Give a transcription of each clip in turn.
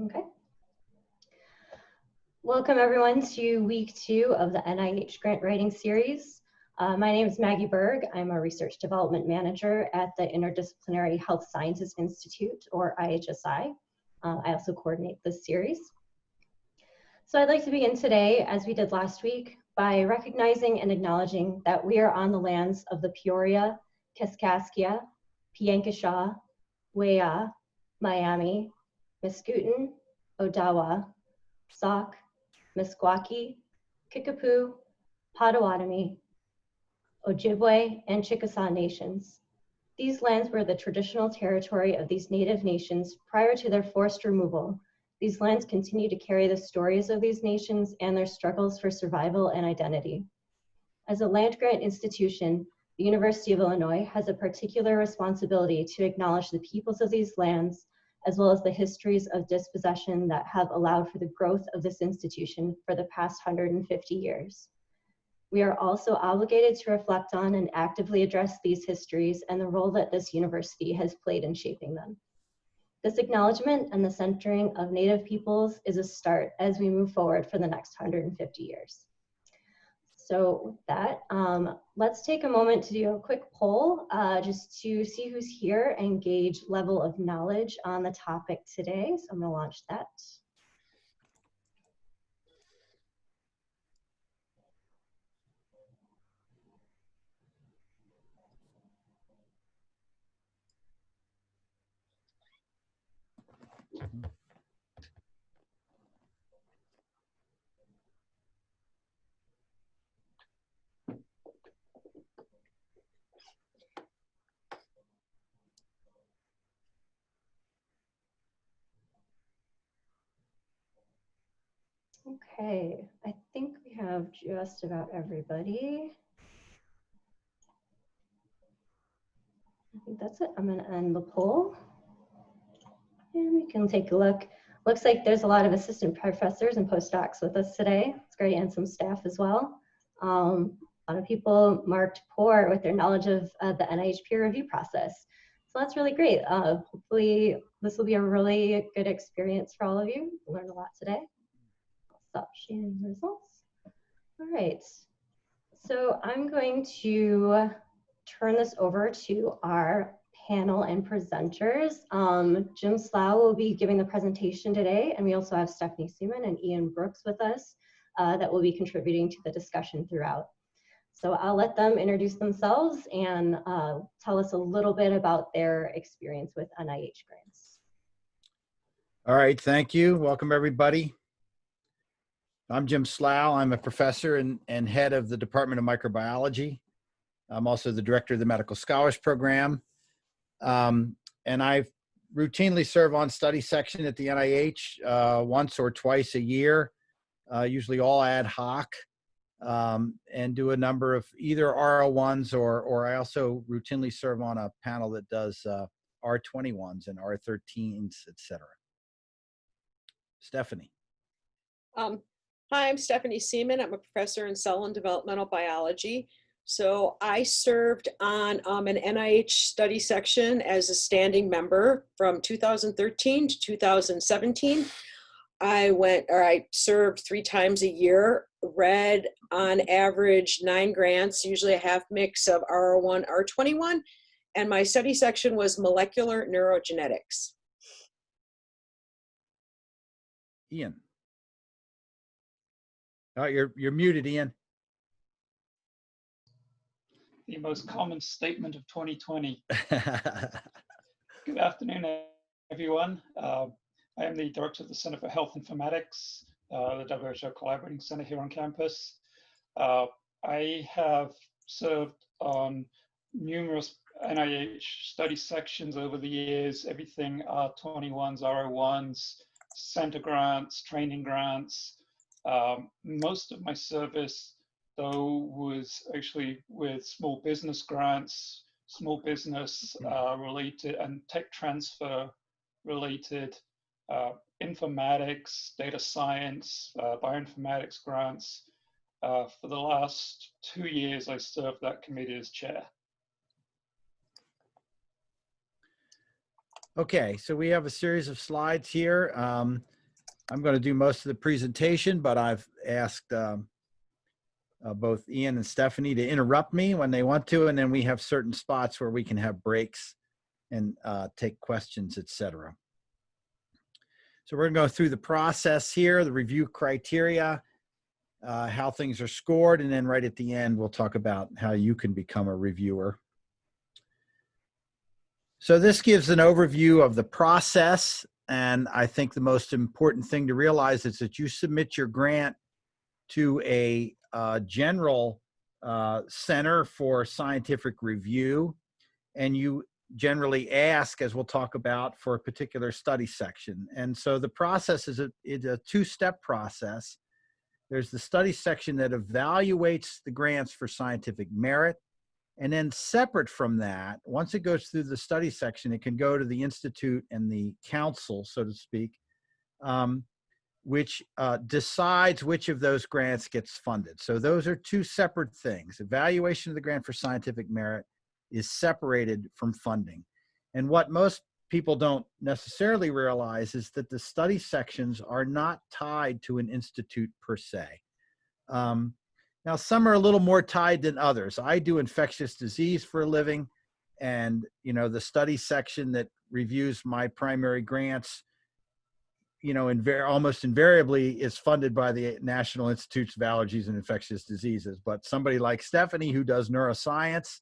Okay. Welcome everyone to week 2 of the NIH grant writing series. My name is Maggie Berg. I'm a research development manager at the Interdisciplinary Health Sciences Institute, or IHSI. I also coordinate this series. So I'd like to begin today, as we did last week, by recognizing and acknowledging that we are on the lands of the Peoria, Kaskaskia, Piankashaw, Wai'a, Miami, Mascoutin, Odawa, Sauk, Meskwaki, Kickapoo, Potawatomi, Ojibwe, and Chickasaw nations. These lands were the traditional territory of these native nations prior to their forced removal. These lands continue to carry the stories of these nations and their struggles for survival and identity. As a land-grant institution, the University of Illinois has a particular responsibility to acknowledge the peoples of these lands, as well as the histories of dispossession that have allowed for the growth of this institution for the past 150 years. We are also obligated to reflect on and actively address these histories and the role that this university has played in shaping them. This acknowledgement and the centering of Native peoples is a start as we move forward for the next 150 years. So with that, let's take a moment to do a quick poll just to see who's here and gauge level of knowledge on the topic today. So I'm gonna launch that. Okay, I think we have just about everybody. I think that's it. I'm going to end the poll. And we can take a look. Looks like there's a lot of assistant professors and postdocs with us today. It's great, and some staff as well. A lot of people marked poor with their knowledge of the NIH peer review process. So that's really great. Hopefully this will be a really good experience for all of you. Learn a lot today. Stop sharing results. All right, so I'm going to turn this over to our panel and presenters. Jim Slough will be giving the presentation today, and we also have Stephanie Seaman and Ian Brooks with us that will be contributing to the discussion throughout. So I'll let them introduce themselves and tell us a little bit about their experience with NIH grants. All right, thank you. Welcome, everybody. I'm Jim Slough. I'm a professor and head of the Department of Microbiology. I'm also the director of the Medical Scholars Program. And I routinely serve on study section at the NIH once or twice a year, usually all ad hoc, and do a number of either R01s or I also routinely serve on a panel that does R21s and R13s, etc. Stephanie. Hi, I'm Stephanie Seaman. I'm a professor in cell and developmental biology. So I served on an NIH study section as a standing member from 2013 to 2017. I served 3 times a year, read on average 9 grants, usually a half mix of R01, R21, and my study section was molecular neurogenetics. Ian. Oh, you're muted, Ian. The most common statement of 2020. Good afternoon, everyone. I am the director of the Center for Health Informatics, the WHO Collaborating Center here on campus. I have served on numerous NIH study sections over the years, everything R21s, R01s, center grants, training grants. Most of my service, though, was actually with small business grants, small business related and tech transfer related, informatics, data science, bioinformatics grants. For the last 2 years, I served that committee as chair. Okay, so we have a series of slides here. I'm going to do most of the presentation, but I've asked both Ian and Stephanie to interrupt me when they want to, and then we have certain spots where we can have breaks and take questions, etc. So we're going to go through the process here, the review criteria, how things are scored, and then right at the end, we'll talk about how you can become a reviewer. So this gives an overview of the process, and I think the most important thing to realize is that you submit your grant to a general center for scientific review, and you generally ask, as we'll talk about, for a particular study section. And so the process is a two-step process. There's the study section that evaluates the grants for scientific merit. And then separate from that, once it goes through the study section, it can go to the institute and the council, so to speak, which decides which of those grants gets funded. So those are two separate things. Evaluation of the grant for scientific merit is separated from funding. And what most people don't necessarily realize is that the study sections are not tied to an institute per se. Now, some are a little more tied than others. I do infectious disease for a living, and the study section that reviews my primary grants, almost invariably is funded by the National Institutes of Allergies and Infectious Diseases. But somebody like Stephanie, who does neuroscience,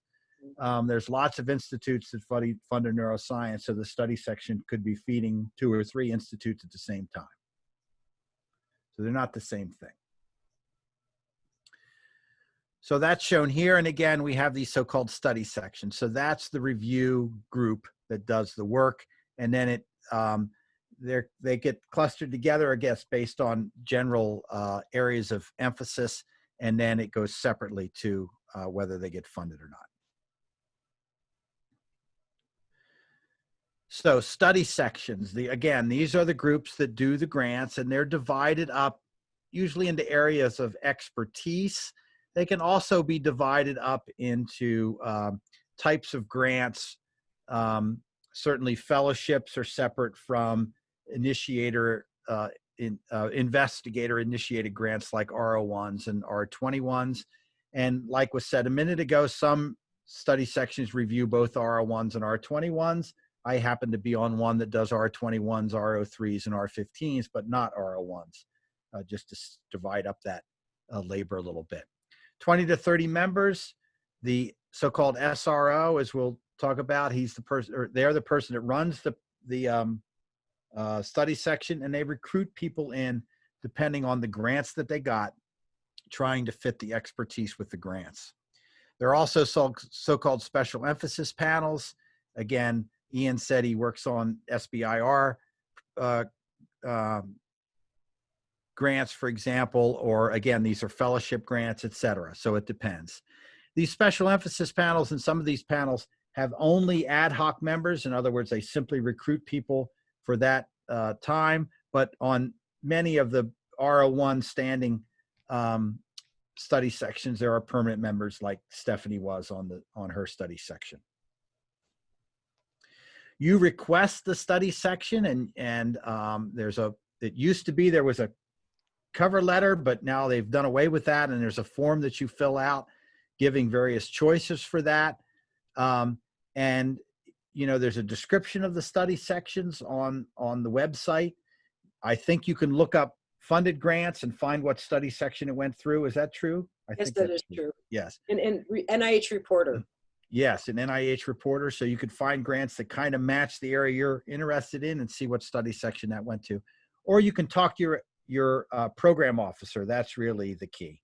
there's lots of institutes that fund neuroscience, so the study section could be feeding 2 or 3 institutes at the same time. So they're not the same thing. So that's shown here. And again, we have these so-called study sections. So that's the review group that does the work. And then they get clustered together, I guess, based on general areas of emphasis. And then it goes separately to whether they get funded or not. So study sections, again, these are the groups that do the grants, and they're divided up usually into areas of expertise. They can also be divided up into types of grants. Certainly fellowships are separate from investigator-initiated grants like R01s and R21s. And like was said a minute ago, some study sections review both R01s and R21s. I happen to be on one that does R21s, R03s, and R15s, but not R01s, just to divide up that labor a little bit. 20 to 30 members, the so-called SRO, as we'll talk about, he's the person, or they're the person that runs the study section, and they recruit people in depending on the grants that they got, trying to fit the expertise with the grants. There are also so-called special emphasis panels. Again, Ian said he works on SBIR grants, for example, or again, these are fellowship grants, et cetera. So it depends. These special emphasis panels, and some of these panels have only ad hoc members. In other words, they simply recruit people for that time. But on many of the R01 standing study sections, there are permanent members, like Stephanie was on her study section. You request the study section, and it used to be there was a cover letter, but now they've done away with that, and there's a form that you fill out giving various choices for that. And there's a description of the study sections on the website. I think you can look up funded grants and find what study section it went through. Is that true? Yes, that is true. Yes. And NIH Reporter. Yes, an NIH Reporter. So you could find grants that kind of match the area you're interested in and see what study section that went to. Or you can talk to your program officer. That's really the key.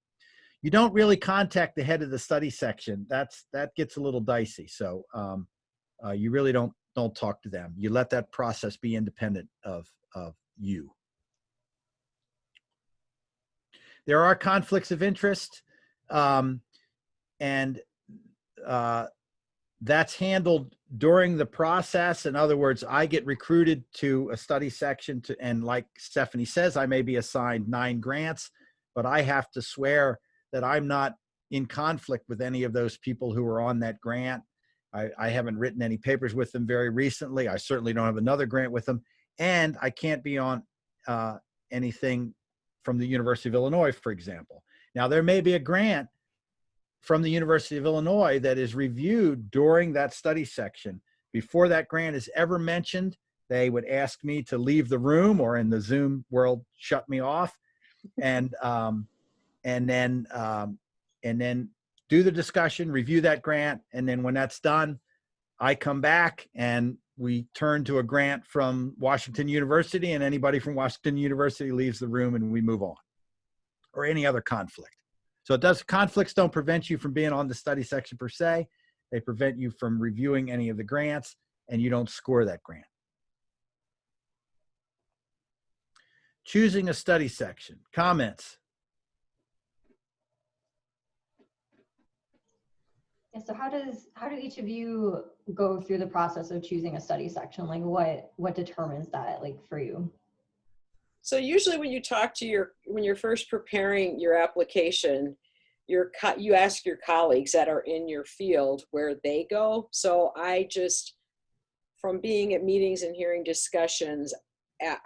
You don't really contact the head of the study section. That gets a little dicey. So you really don't talk to them. You let that process be independent of you. There are conflicts of interest, and that's handled during the process. In other words, I get recruited to a study section, and like Stephanie says, I may be assigned 9 grants, but I have to swear that I'm not in conflict with any of those people who are on that grant. I haven't written any papers with them very recently. I certainly don't have another grant with them. And I can't be on anything from the University of Illinois, for example. Now, there may be a grant from the University of Illinois that is reviewed during that study section. Before that grant is ever mentioned, they would ask me to leave the room, or in the Zoom world, shut me off, and then do the discussion, review that grant, and then when that's done, I come back and we turn to a grant from Washington University, and anybody from Washington University leaves the room and we move on, or any other conflict. So conflicts don't prevent you from being on the study section per se. They prevent you from reviewing any of the grants, and you don't score that grant. Choosing a study section. Comments? Yeah, so how do each of you go through the process of choosing a study section? Like what determines that, like, for you? So usually when you talk to when you're first preparing your application, you ask your colleagues that are in your field where they go. So I just, from being at meetings and hearing discussions,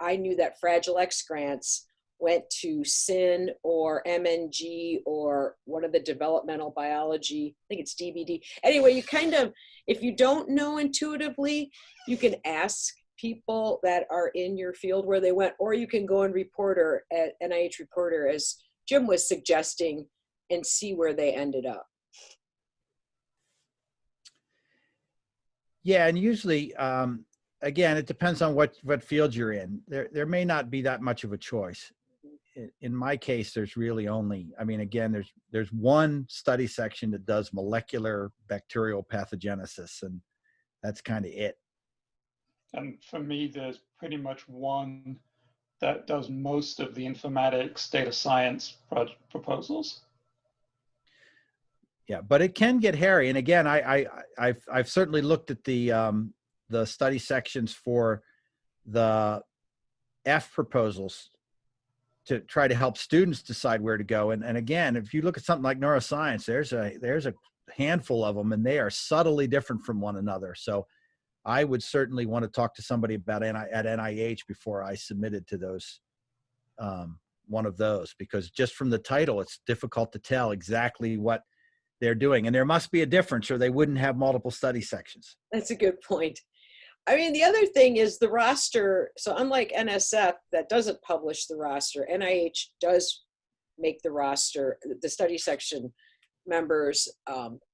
I knew that Fragile X grants went to SIN or MNG or one of the developmental biology, I think it's DBD. Anyway, you kind of, if you don't know intuitively, you can ask people that are in your field where they went, or you can go and Reporter at NIH Reporter, as Jim was suggesting, and see where they ended up. Yeah, and usually, again, it depends on what field you're in. There may not be that much of a choice. In my case, there's really only, I mean, again, there's one study section that does molecular bacterial pathogenesis, and that's kind of it. And for me, there's pretty much one that does most of the informatics data science proposals. Yeah, but it can get hairy. And again, I've certainly looked at the study sections for the F proposals to try to help students decide where to go. And again, if you look at something like neuroscience, there's a handful of them, and they are subtly different from one another. So I would certainly want to talk to somebody about at NIH before I submitted to those, one of those, because just from the title, it's difficult to tell exactly what they're doing. And there must be a difference, or they wouldn't have multiple study sections. That's a good point. I mean, the other thing is the roster. So unlike NSF that doesn't publish the roster, NIH does make the roster, the study section members,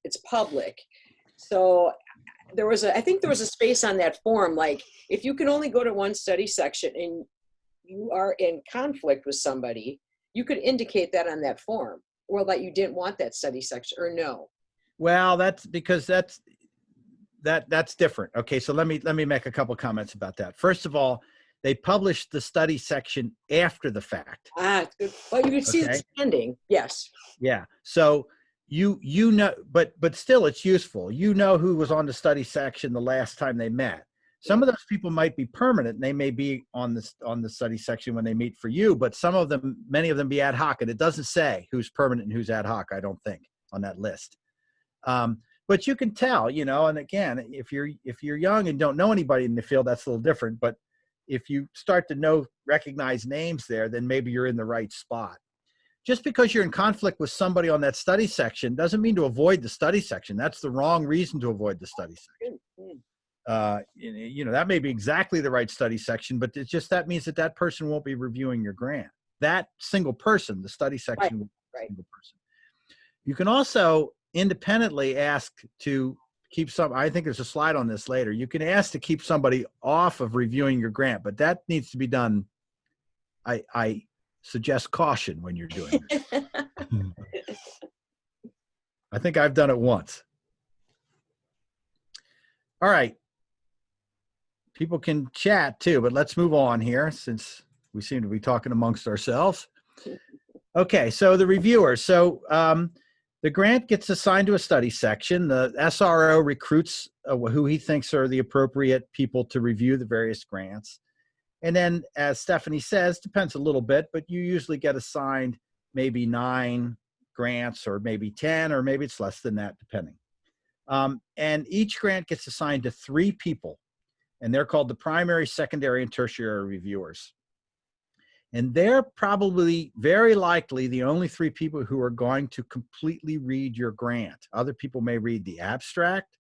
it's public. So I think there was a space on that form, like if you can only go to one study section and you are in conflict with somebody, you could indicate that on that form, or that you didn't want that study section, or no. Well, that's because that's different. Okay, so let me make a couple comments about that. First of all, they published the study section after the fact. Ah, good. Well, you can see it's ending. Yes. Yeah. So you know, but still, it's useful. You know who was on the study section the last time they met. Some of those people might be permanent, and they may be on the study section when they meet for you. But some of them, many of them, be ad hoc, and it doesn't say who's permanent and who's ad hoc, I don't think, on that list. But you can tell, you know. And again, if you're young and don't know anybody in the field, that's a little different. But if you start to recognize names there, then maybe you're in the right spot. Just because you're in conflict with somebody on that study section doesn't mean to avoid the study section. That's the wrong reason to avoid the study section. You know, that may be exactly the right study section, but it's just, that means that person won't be reviewing your grant. That single person, the study section, will be a single person. You can also independently ask to keep I think there's a slide on this later. You can ask to keep somebody off of reviewing your grant, but that needs to be done. I suggest caution when you're doing it. I think I've done it once. All right. People can chat too, but let's move on here since we seem to be talking amongst ourselves. Okay, so the reviewers. So the grant gets assigned to a study section. The SRO recruits who he thinks are the appropriate people to review the various grants. And then, as Stephanie says, depends a little bit, but you usually get assigned maybe 9 grants, or maybe 10, or maybe it's less than that, depending. And each grant gets assigned to 3 people, and they're called the primary, secondary, and tertiary reviewers. And they're probably very likely the only 3 people who are going to completely read your grant. Other people may read the abstract,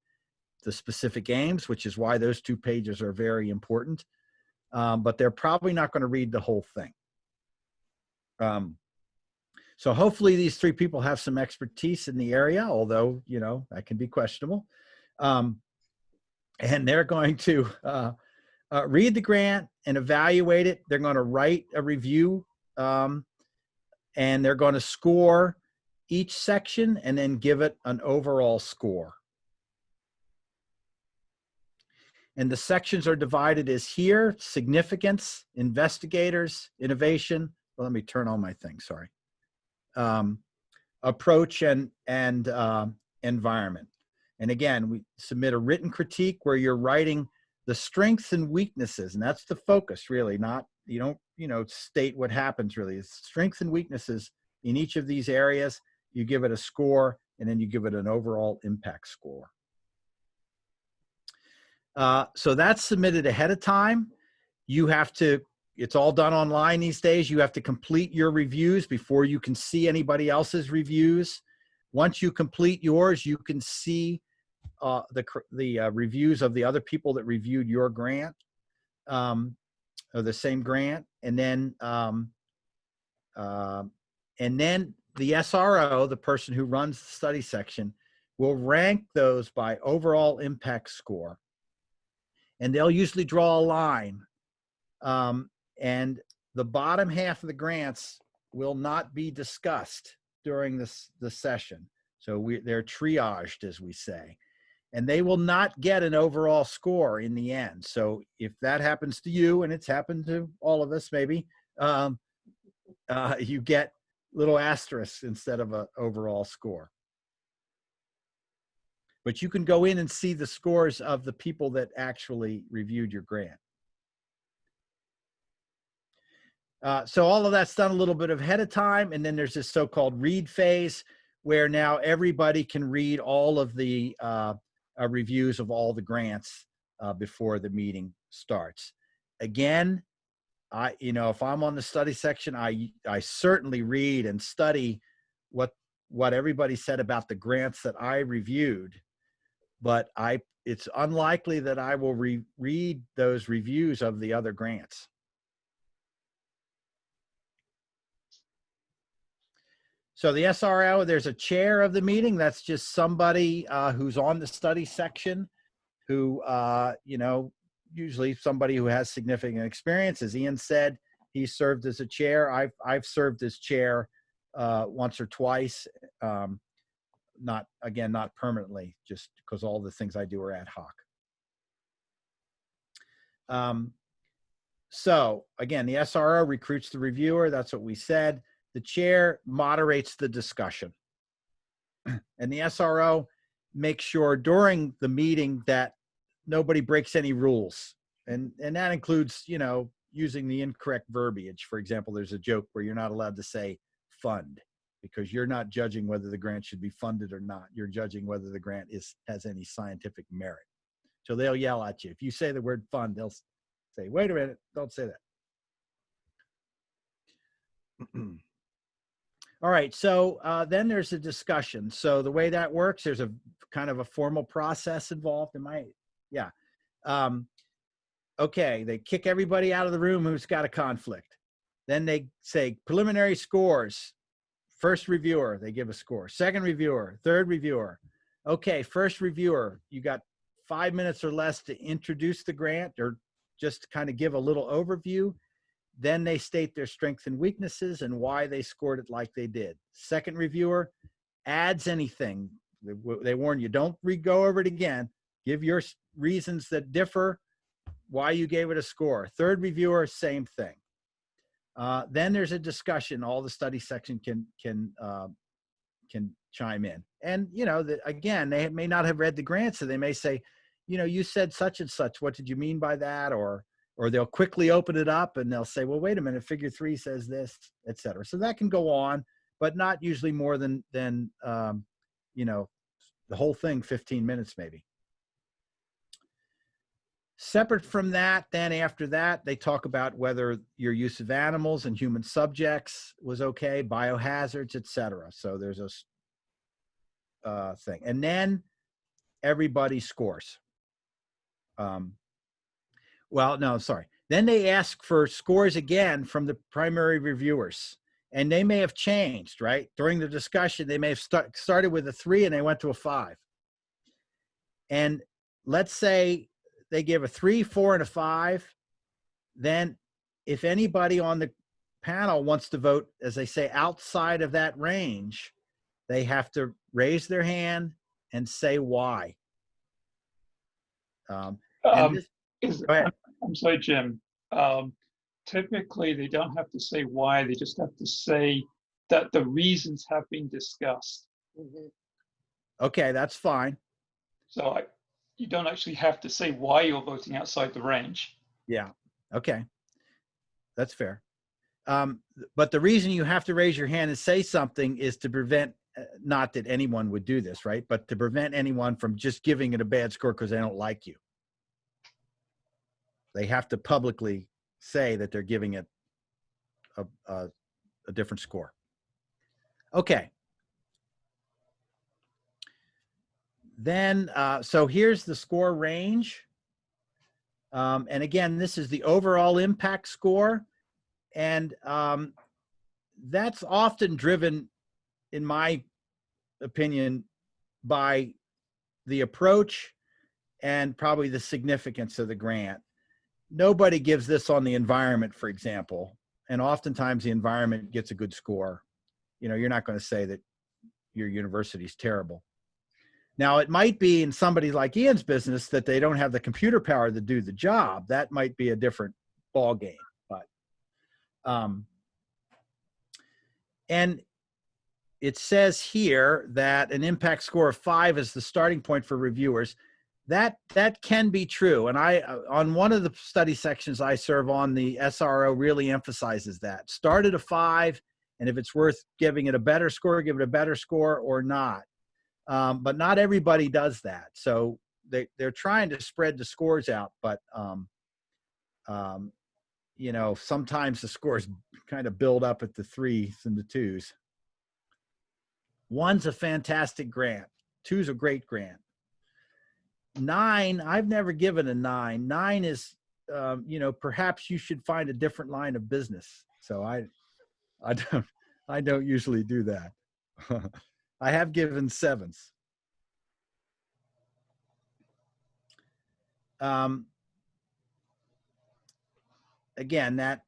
the specific aims, which is why those 2 pages are very important. But they're probably not going to read the whole thing. So hopefully these 3 people have some expertise in the area, although, you know, that can be questionable. And they're going to read the grant and evaluate it. They're going to write a review, and they're going to score each section and then give it an overall score. And the sections are divided as here: significance, investigators, innovation. Well, let me turn on my thing, sorry. Approach and environment. And again, we submit a written critique where you're writing the strengths and weaknesses, and that's the focus really, not, you don't, you know, state what happens really. It's strengths and weaknesses in each of these areas. You give it a score, and then you give it an overall impact score. So that's submitted ahead of time. You have to, it's all done online these days. You have to complete your reviews before you can see anybody else's reviews. Once you complete yours, you can see the reviews of the other people that reviewed your grant, or the same grant. And then the SRO, the person who runs the study section, will rank those by overall impact score. And they'll usually draw a line. And the bottom half of the grants will not be discussed during the session. So they're triaged, as we say. And they will not get an overall score in the end. So if that happens to you, and it's happened to all of us maybe, you get little asterisks instead of an overall score. But you can go in and see the scores of the people that actually reviewed your grant. So all of that's done a little bit ahead of time. And then there's this so-called read phase where now everybody can read all of the reviews of all the grants before the meeting starts. Again, if I'm on the study section, I certainly read and study what everybody said about the grants that I reviewed, but it's unlikely that I will read those reviews of the other grants. So the SRO, there's a chair of the meeting. That's just somebody who's on the study section who, usually somebody who has significant experience. As Ian said, he served as a chair. I've served as chair once or twice, not permanently, just because all the things I do are ad hoc. So again, the SRO recruits the reviewer. That's what we said. The chair moderates the discussion. And the SRO makes sure during the meeting that nobody breaks any rules. And that includes, using the incorrect verbiage. For example, there's a joke where you're not allowed to say fund, because you're not judging whether the grant should be funded or not. You're judging whether the grant has any scientific merit. So they'll yell at you. If you say the word fund, they'll say, wait a minute, don't say that. All right, so then there's a discussion. So the way that works, there's a kind of a formal process involved. Okay, they kick everybody out of the room who's got a conflict. Then they say preliminary scores. First reviewer, they give a score. Second reviewer, third reviewer. Okay, first reviewer, you got 5 minutes or less to introduce the grant or just kind of give a little overview. Then they state their strengths and weaknesses and why they scored it like they did. Second reviewer adds anything. They warn you, don't go over it again. Give your reasons that differ, why you gave it a score. Third reviewer, same thing. Then there's a discussion. All the study section can chime in. And, again, they may not have read the grant, so they may say, you said such and such. What did you mean by that? Or they'll quickly open it up and they'll say, well, wait a minute, figure 3 says this, et cetera. So that can go on, but not usually more than the the whole thing 15 minutes maybe. Separate from that, then after that, they talk about whether your use of animals and human subjects was okay, biohazards, etc. So there's a thing. And then everybody scores. Well, no, sorry. Then they ask for scores again from the primary reviewers. And they may have changed, right? During the discussion, they may have started with a 3 and they went to a 5. And let's say they give a 3, 4, and a 5. Then if anybody on the panel wants to vote, as they say, outside of that range, they have to raise their hand and say why. And this, go ahead. I'm sorry, Jim. Typically, they don't have to say why. They just have to say that the reasons have been discussed. Mhm. Okay, that's fine. So you don't actually have to say why you're voting outside the range. Yeah. Okay. That's fair. But the reason you have to raise your hand and say something is to prevent, not that anyone would do this, right? But to prevent anyone from just giving it a bad score because they don't like you. They have to publicly say that they're giving it a different score. Okay. Then, so here's the score range. And again, this is the overall impact score. And that's often driven, in my opinion, by the approach and probably the significance of the grant. Nobody gives this on the environment, for example, and oftentimes the environment gets a good score. You know, you're not going to say that your university is terrible. Now, it might be in somebody like Ian's business that they don't have the computer power to do the job. That might be a different ball game. But and it says here that an impact score of 5 is the starting point for reviewers. That can be true. And I, on one of the study sections I serve on, the SRO really emphasizes that. Start at a 5, and if it's worth giving it a better score, give it a better score or not. But not everybody does that. So they're trying to spread the scores out, but you know, sometimes the scores kind of build up at the 3s and the 2s. 1's a fantastic grant. 2's a great grant. 9, I've never given a 9. 9 is, you know, perhaps you should find a different line of business. So I don't usually do that. I have given 7s. Again,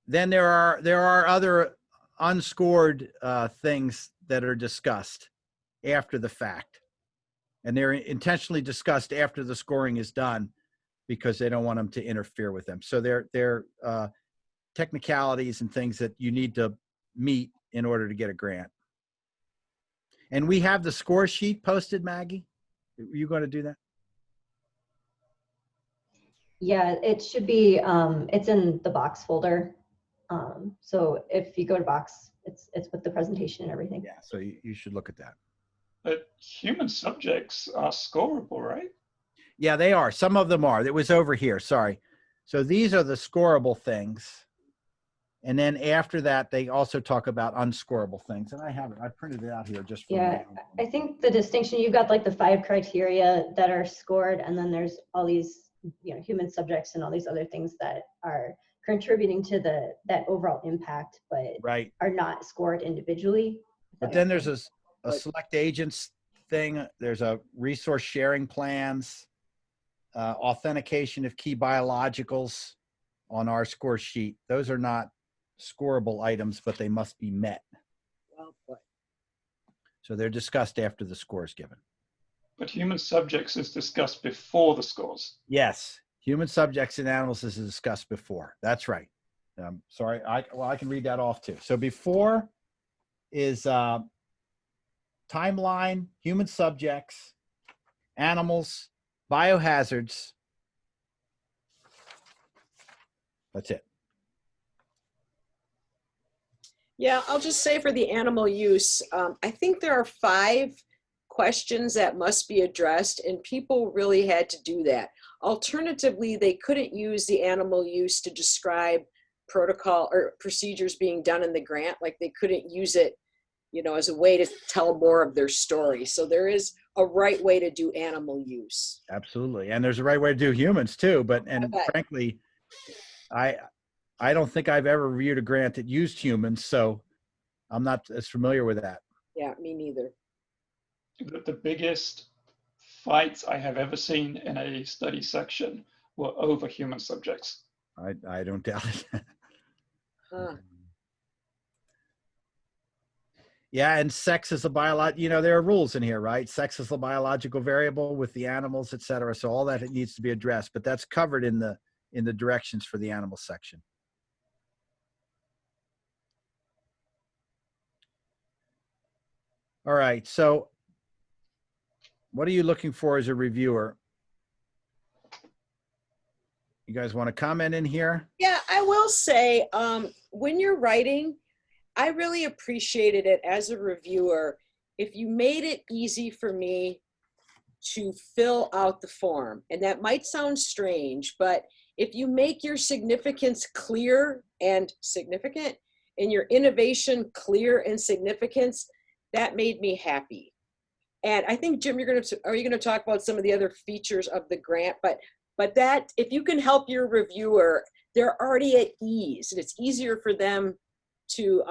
then there are other unscored things that are discussed after the fact. And they're intentionally discussed after the scoring is done because they don't want them to interfere with them. So they're technicalities and things that you need to meet in order to get a grant. And we have the score sheet posted, Maggie. Are you going to do that? Yeah, it should be, it's in the box folder. So if you go to box, it's with the presentation and everything. Yeah, so you should look at that. But human subjects are scoreable, right? Yeah, they are. Some of them are. It was over here. Sorry. So these are the scoreable things. And then after that, they also talk about unscoreable things. And I have it. I printed it out here just for Yeah, I think the distinction, you've got like the 5 criteria that are scored, and then there's all these, you know, human subjects and all these other things that are contributing to that overall impact, but right. are not scored individually. But then there's a select agents thing. There's a resource sharing plans, authentication of key biologicals on our score sheet. Those are not scoreable items, but they must be met. So they're discussed after the score is given. But human subjects is discussed before the scores. Yes, human subjects and animals is discussed before. That's right. Sorry, I can read that off too. So before is timeline, human subjects, animals, biohazards. That's it. Yeah, I'll just say for the animal use, I think there are 5 questions that must be addressed, and people really had to do that. Alternatively, they couldn't use the animal use to describe protocol or procedures being done in the grant. Like they couldn't use it, you know, as a way to tell more of their story. So there is a right way to do animal use. Absolutely. And there's a right way to do humans too. But, and Okay. frankly, I don't think I've ever reviewed a grant that used humans. So I'm not as familiar with that. Yeah, me neither. The biggest fights I have ever seen in a study section were over human subjects. I don't doubt it. Huh. Yeah, and sex is a biological, you know, there are rules in here, right? Sex is a biological variable with the animals, et cetera. So all that needs to be addressed, but that's covered in the directions for the animal section. All right, so what are you looking for as a reviewer? You guys want to comment in here? Yeah, I will say, when you're writing, I really appreciated it as a reviewer if you made it easy for me to fill out the form. And that might sound strange, but if you make your significance clear and significant and your innovation clear and significance, that made me happy. And I think, Jim, are you gonna talk about some of the other features of the grant? But that, if you can help your reviewer, they're already at ease and it's easier for them to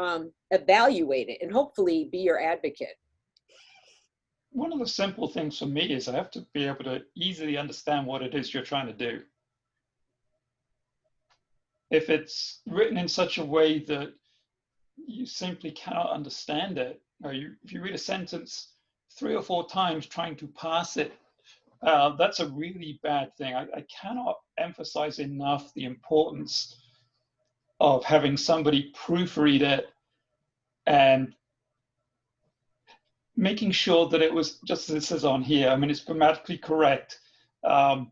evaluate it and hopefully be your advocate. One of the simple things for me is I have to be able to easily understand what it is you're trying to do. If it's written in such a way that you simply cannot understand it, or if you read a sentence 3 or 4 times trying to parse it, that's a really bad thing. I cannot emphasize enough the importance of having somebody proofread it and making sure that it was, just as it says on here, I mean, it's grammatically correct. Yeah,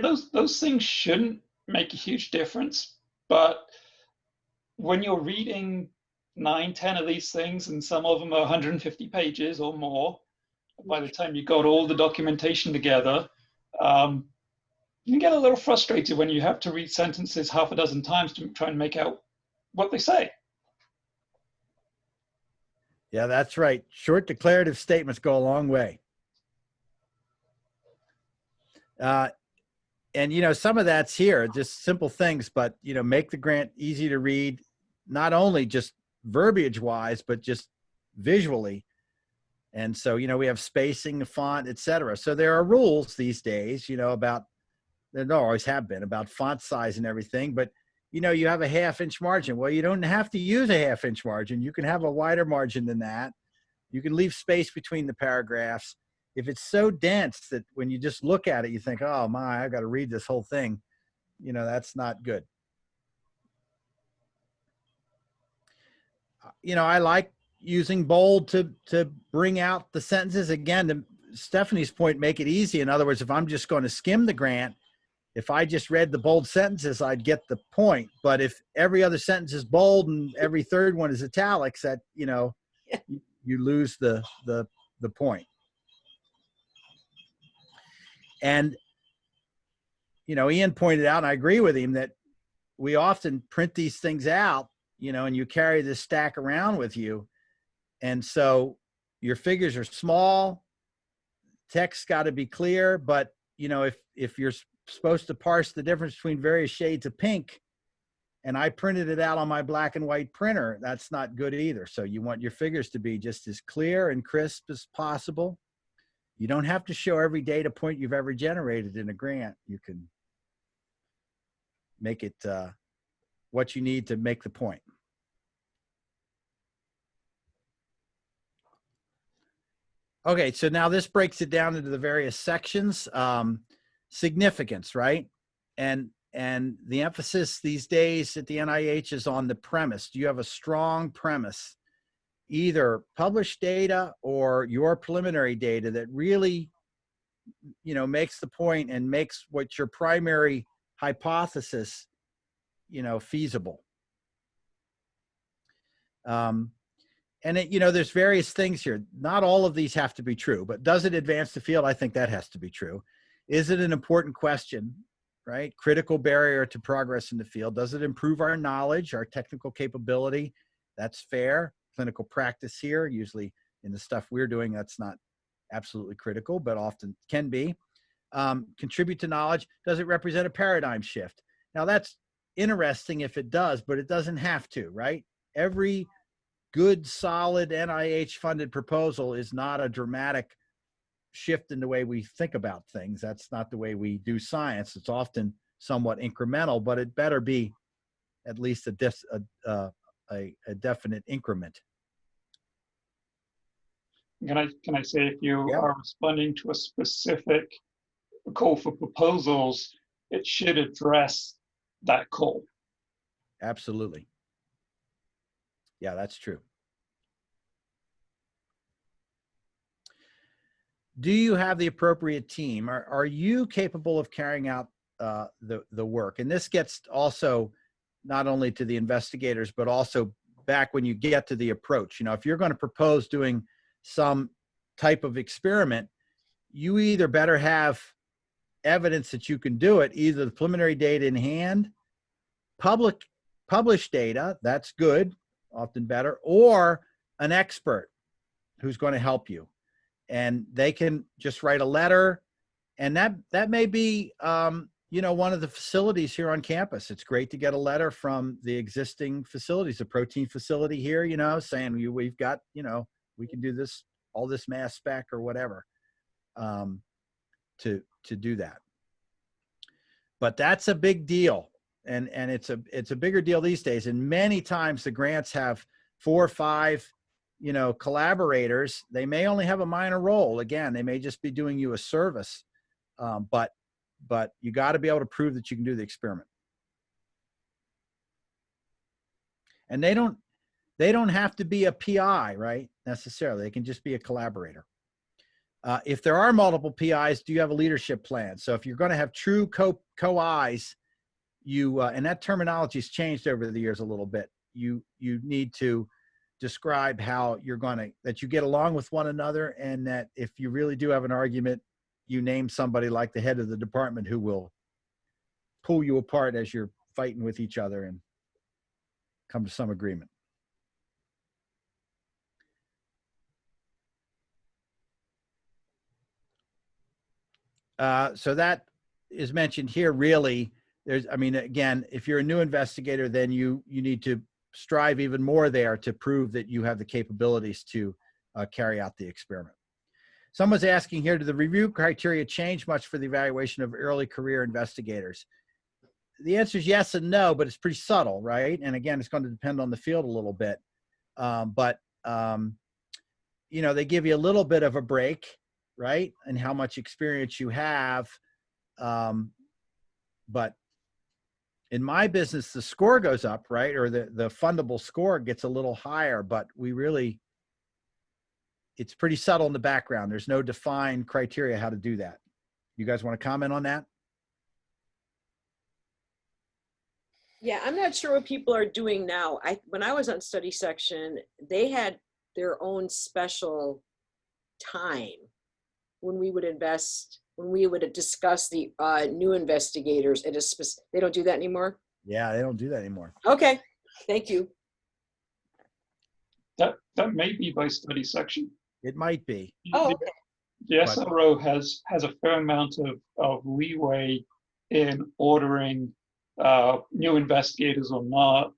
those things shouldn't make a huge difference, but when you're reading 9, 10 of these things, and some of them are 150 pages or more, by the time you got all the documentation together, you get a little frustrated when you have to read sentences half a dozen times to try and make out what they say. Yeah, that's right. Short declarative statements go a long way. And, you know, some of that's here, just simple things, but, you know, make the grant easy to read, not only just verbiage wise, but just visually. And so, you know, we have spacing, the font, et cetera. So there are rules these days, you know, about, there always have been, about font size and everything, but, you know, you have a 1/2 inch margin. Well, you don't have to use a 1/2 inch margin. You can have a wider margin than that. You can leave space between the paragraphs. If it's so dense that when you just look at it, you think, oh my, I've got to read this whole thing, you know, that's not good. You know, I like using bold to bring out the sentences. Again, to Stephanie's point, make it easy. In other words, if I'm just going to skim the grant, if I just read the bold sentences, I'd get the point. But if every other sentence is bold and every third one is italics, that, you know, you lose the point. And, you know, Ian pointed out, and I agree with him, that we often print these things out, you know, and you carry this stack around with you. And so your figures are small, text's got to be clear, but, you know, if you're supposed to parse the difference between various shades of pink, and I printed it out on my black and white printer, that's not good either. So you want your figures to be just as clear and crisp as possible. You don't have to show every data point you've ever generated in a grant. You can make it what you need to make the point. Okay, so now this breaks it down into the various sections. Significance, right? And the emphasis these days at the NIH is on the premise. Do you have a strong premise, either published data or your preliminary data that really, you know, makes the point and makes what your primary hypothesis, you know, feasible? And it, you know, there's various things here. Not all of these have to be true, but does it advance the field? I think that has to be true. Is it an important question, right? Critical barrier to progress in the field. Does it improve our knowledge, our technical capability? That's fair. Clinical practice here, usually in the stuff we're doing, that's not absolutely critical, but often can be. Contribute to knowledge. Does it represent a paradigm shift? Now that's interesting if it does, but it doesn't have to, right? Every good, solid NIH funded proposal is not a dramatic shift in the way we think about things. That's not the way we do science. It's often somewhat incremental, but it better be at least a definite increment. Can I say, if you Yeah. are responding to a specific call for proposals, it should address that call. Absolutely. Yeah, that's true. Do you have the appropriate team? Are you capable of carrying out the work? And this gets also not only to the investigators, but also back when you get to the approach. You know, if you're going to propose doing some type of experiment, you either better have evidence that you can do it, either the preliminary data in hand, published data, that's good, often better, or an expert who's going to help you. And they can just write a letter, and that may be you know, one of the facilities here on campus. It's great to get a letter from the existing facilities, the protein facility here, you know, saying we've got, you know, we can do this, all this mass spec or whatever, to do that. But that's a big deal, and it's a bigger deal these days. And many times the grants have 4 or 5, you know, collaborators. They may only have a minor role. Again, they may just be doing you a service, but you got to be able to prove that you can do the experiment. And they don't have to be a PI, right? Necessarily, they can just be a collaborator. If there are multiple PIs, do you have a leadership plan? So if you're going to have true co-Is, you and that terminology has changed over the years a little bit. You need to describe how you're going to, that you get along with one another, and that if you really do have an argument, you name somebody like the head of the department who will pull you apart as you're fighting with each other and come to some agreement. So that is mentioned here. Really, there's, I mean, again, if you're a new investigator, then you need to strive even more there to prove that you have the capabilities to carry out the experiment. Someone's asking here, do the review criteria change much for the evaluation of early career investigators? The answer is yes and no, but it's pretty subtle, right? And again, it's going to depend on the field a little bit. You know, they give you a little bit of a break, right? And how much experience you have. But in my business, the score goes up, right? Or the fundable score gets a little higher, but we really, it's pretty subtle in the background. There's no defined criteria how to do that. You guys want to comment on that? Yeah, I'm not sure what people are doing now. When I was on study section, they had their own special time when we would discuss the new investigators at a specific. They don't do that anymore? Yeah, they don't do that anymore. Okay, thank you. That may be by study section. It might be. Oh, okay. The SRO has a fair amount of leeway in ordering new investigators or not.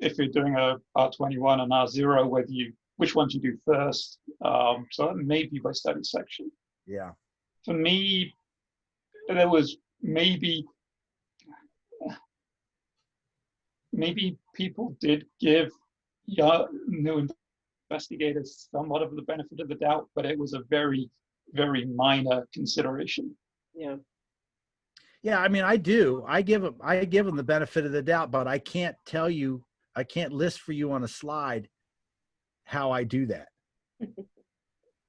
If you're doing a R21 and R0, which one you do first. So that may be by study section. Yeah. For me, there was maybe people did give new investigators somewhat of the benefit of the doubt, but it was a very, very minor consideration. Yeah. Yeah, I mean, I do. I give them the benefit of the doubt, but I can't tell you, I can't list for you on a slide how I do that.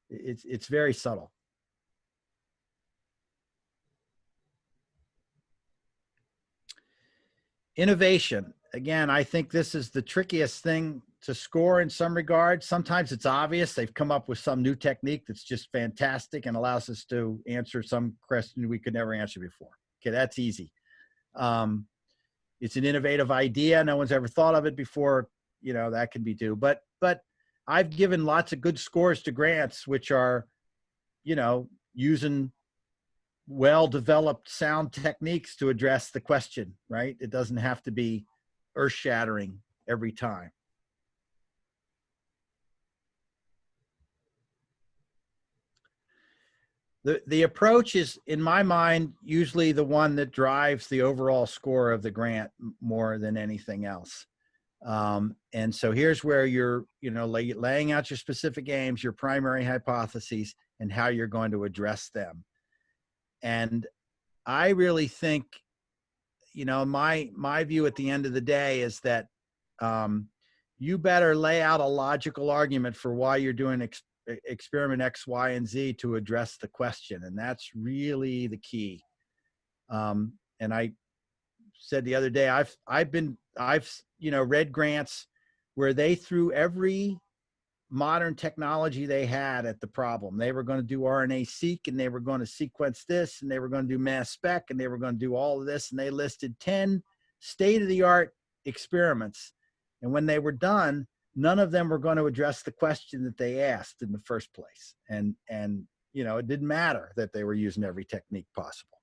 It's very subtle. Innovation. again, I think this is the trickiest thing to score in some regards. Sometimes it's obvious. They've come up with some new technique that's just fantastic and allows us to answer some question we could never answer before. Okay, that's easy. It's an innovative idea. No one's ever thought of it before. You know, that can be due. But I've given lots of good scores to grants, which are, you know, using well-developed sound techniques to address the question, right? It doesn't have to be earth-shattering every time. The approach is, in my mind, usually the one that drives the overall score of the grant more than anything else. And so here's where you're, you know, laying out your specific aims, your primary hypotheses, and how you're going to address them. And I really think, you know, my view at the end of the day is that you better lay out a logical argument for why you're doing experiment X, Y, and Z to address the question. And that's really the key. And I said the other day, I've you know, read grants where they threw every modern technology they had at the problem. They were going to do RNA-seq, and they were going to sequence this, and they were going to do mass spec, and they were going to do all of this. And they listed 10 state-of-the-art experiments. And when they were done, none of them were going to address the question that they asked in the first place. And you know, it didn't matter that they were using every technique possible.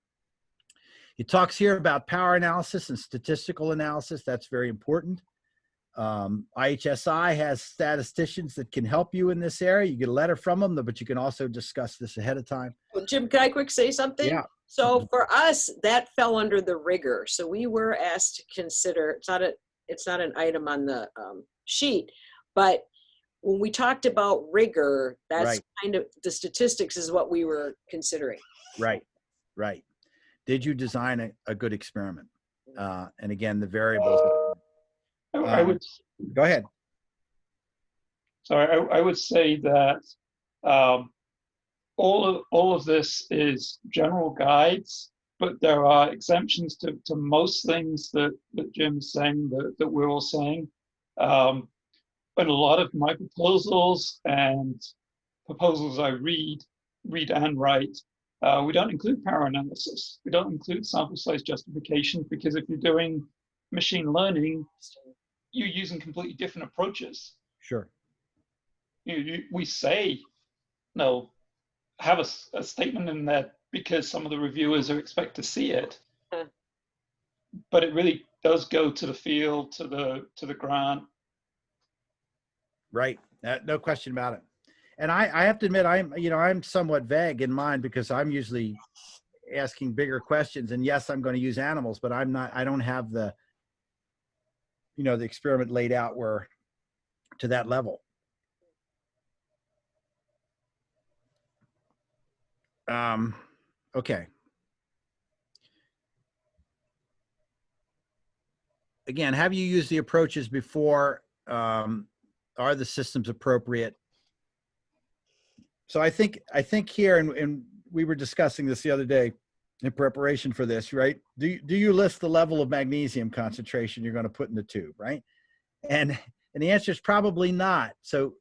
It talks here about power analysis and statistical analysis. That's very important. IHSI has statisticians that can help you in this area. You get a letter from them, but you can also discuss this ahead of time. Well, Jim, can I quick say something? Yeah. So for us, that fell under the rigor. So we were asked to consider, it's not an item on the sheet, but when we talked about rigor, that's right. Kind of the statistics is what we were considering. Right, right. Did you design a good experiment? And again, the variables. I would go ahead. Sorry, I would say that all of this is general guides, but there are exemptions to most things that Jim's saying, that we're all saying. But a lot of my proposals and proposals I read and write, we don't include power analysis. We don't include sample size justification, because if you're doing machine learning, you're using completely different approaches. Sure. We say, no, have a statement in there because some of the reviewers are expect to see it. But it really does go to the field, to the grant. Right. No question about it. And I have to admit, I'm somewhat vague in mine, because I'm usually asking bigger questions. And yes, I'm going to use animals, but I don't have the, the experiment laid out where to that level. Okay. Again, have you used the approaches before? Are the systems appropriate? So I think here, and we were discussing this the other day in preparation for this, right? Do you list the level of magnesium concentration you're going to put in the tube, right? And the answer is probably not. So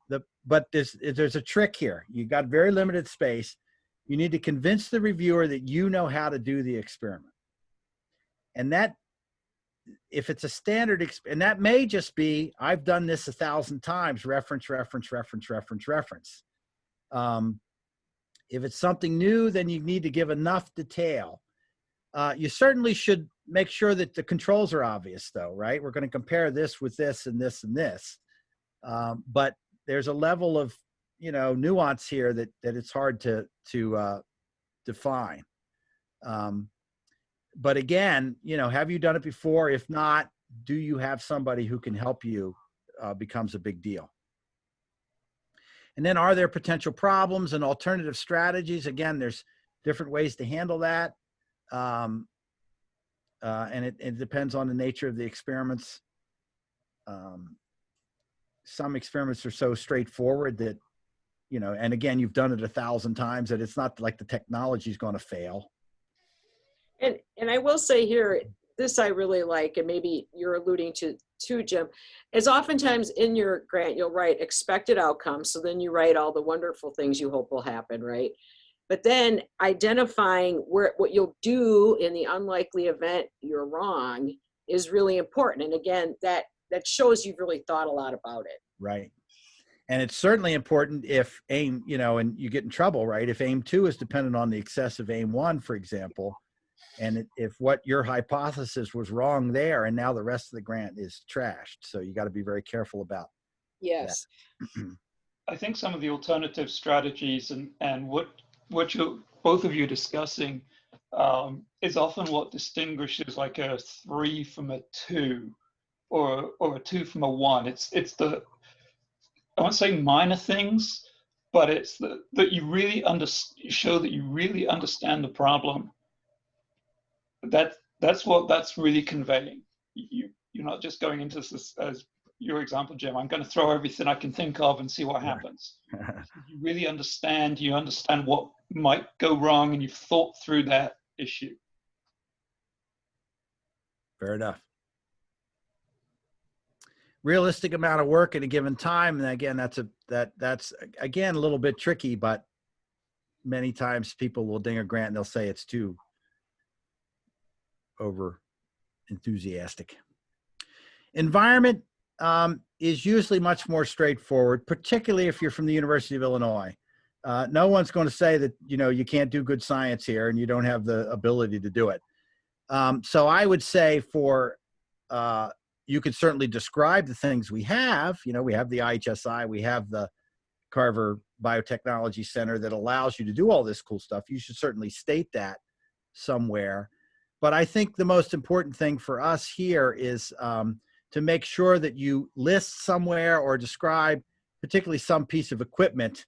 but there's a trick here. You got very limited space. You need to convince the reviewer that you know how to do the experiment. And that, if it's a standard, and that may just be, I've done this 1,000 times, reference. If it's something new, then you need to give enough detail. You certainly should make sure that the controls are obvious, though, right? We're going to compare this with this and this and this. But there's a level of, nuance here that it's hard to define. But again, have you done it before? If not, do you have somebody who can help you? Becomes a big deal. And then, are there potential problems and alternative strategies? Again, there's different ways to handle that. And it depends on the nature of the experiments. Some experiments are so straightforward that, and again, you've done it 1,000 times, that it's not like the technology is going to fail. And I will say here, this I really like, and maybe you're alluding to Jim, is oftentimes in your grant, you'll write expected outcomes. So then you write all the wonderful things you hope will happen, right? But then identifying what you'll do in the unlikely event you're wrong is really important. And again, that shows you've really thought a lot about it. Right. And it's certainly important if aim, and you get in trouble, right? If aim 2 is dependent on the excess of aim 1, for example, and if what your hypothesis was wrong there, and now the rest of the grant is trashed. So you got to be very careful about yes. that. I think some of the alternative strategies and what you're both of you discussing is often what distinguishes like a 3 from a 2 or a 2 from a 1. It's the, I won't say minor things, but it's that you really show that you really understand the problem. That's what that's really conveying. You're not just going into this as your example, Jim. I'm going to throw everything I can think of and see what happens. You really understand. You understand what might go wrong, and you've thought through that issue. Fair enough. Realistic amount of work at a given time, and again, that's again a little bit tricky. But many times people will ding a grant and they'll say it's too over enthusiastic. Environment is usually much more straightforward, particularly if you're from the University of Illinois. No one's going to say that you can't do good science here and you don't have the ability to do it. So I would say you could certainly describe the things we have. We have the IHSI, we have the Carver Biotechnology Center that allows you to do all this cool stuff. You should certainly state that somewhere. But I think the most important thing for us here is to make sure that you list somewhere or describe particularly some piece of equipment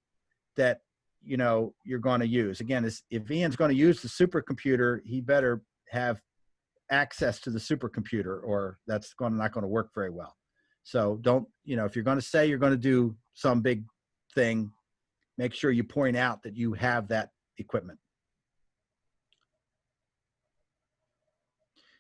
that you're going to use. Again, if Ian's going to use the supercomputer, he better have access to the supercomputer, or that's not going to work very well. So don't, if you're going to say you're going to do some big thing, make sure you point out that you have that equipment.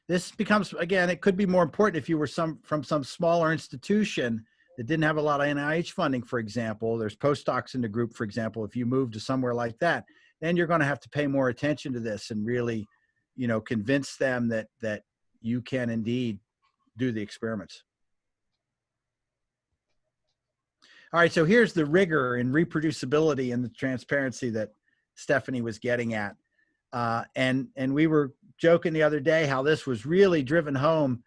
This becomes, again, it could be more important if you were from some smaller institution that didn't have a lot of NIH funding, for example. There's postdocs in the group, for example. If you move to somewhere like that, then you're going to have to pay more attention to this and really, convince them that you can indeed do the experiments. All right, so here's the rigor and reproducibility and the transparency that Stephanie was getting at. And we were joking the other day how this was really driven home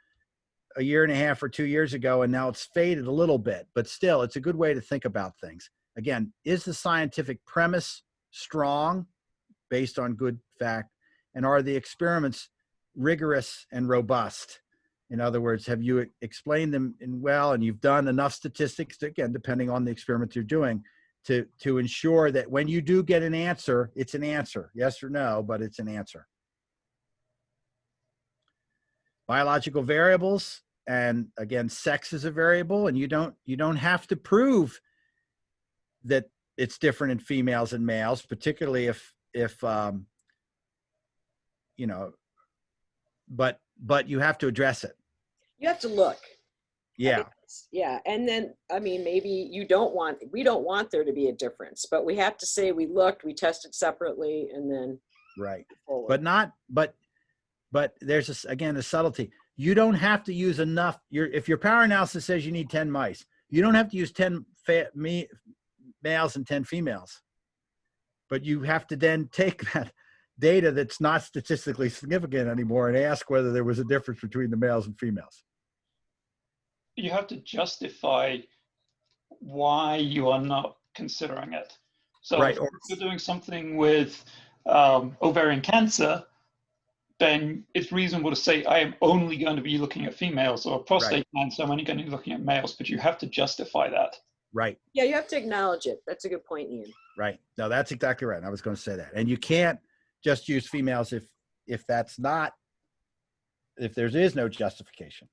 a year and a half or 2 years ago, and now it's faded a little bit, but still it's a good way to think about things. Again, is the scientific premise strong based on good fact, and are the experiments rigorous and robust? In other words, have you explained them well, and you've done enough statistics to, again, depending on the experiment you're doing, to ensure that when you do get an answer, it's an answer, yes or no, but it's an answer. Biological variables, and again, sex is a variable, and you don't have to prove that it's different in females and males, particularly if but you have to address it. You have to look. Yeah. Yeah. And then, maybe we don't want there to be a difference, but we have to say we looked, we tested separately, and then. Right. Forward. But there's again, a subtlety. You don't have to use enough. If your power analysis says you need 10 mice, you don't have to use 10 males and 10 females. But you have to then take that data that's not statistically significant anymore and ask whether there was a difference between the males and females. You have to justify why you are not considering it. So right. If you're doing something with ovarian cancer, then it's reasonable to say, I am only going to be looking at females, or prostate cancer, I'm only going to be looking at males, but you have to justify that. Right. Yeah, you have to acknowledge it. That's a good point, Ian. Right. No, that's exactly right. I was going to say that. And you can't just use females if there is no justification.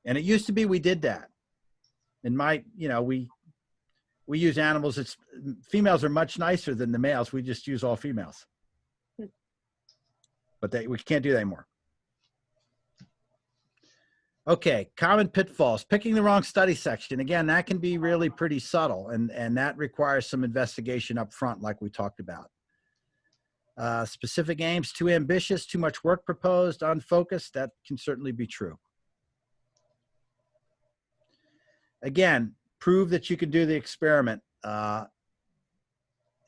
And it used to be we did that. In we use animals. Females are much nicer than the males. We just use all females. But we can't do that anymore. Okay, common pitfalls. Picking the wrong study section. Again, that can be really pretty subtle, and that requires some investigation up front, like we talked about. Specific aims, too ambitious, too much work proposed, unfocused. That can certainly be true. Again, prove that you can do the experiment.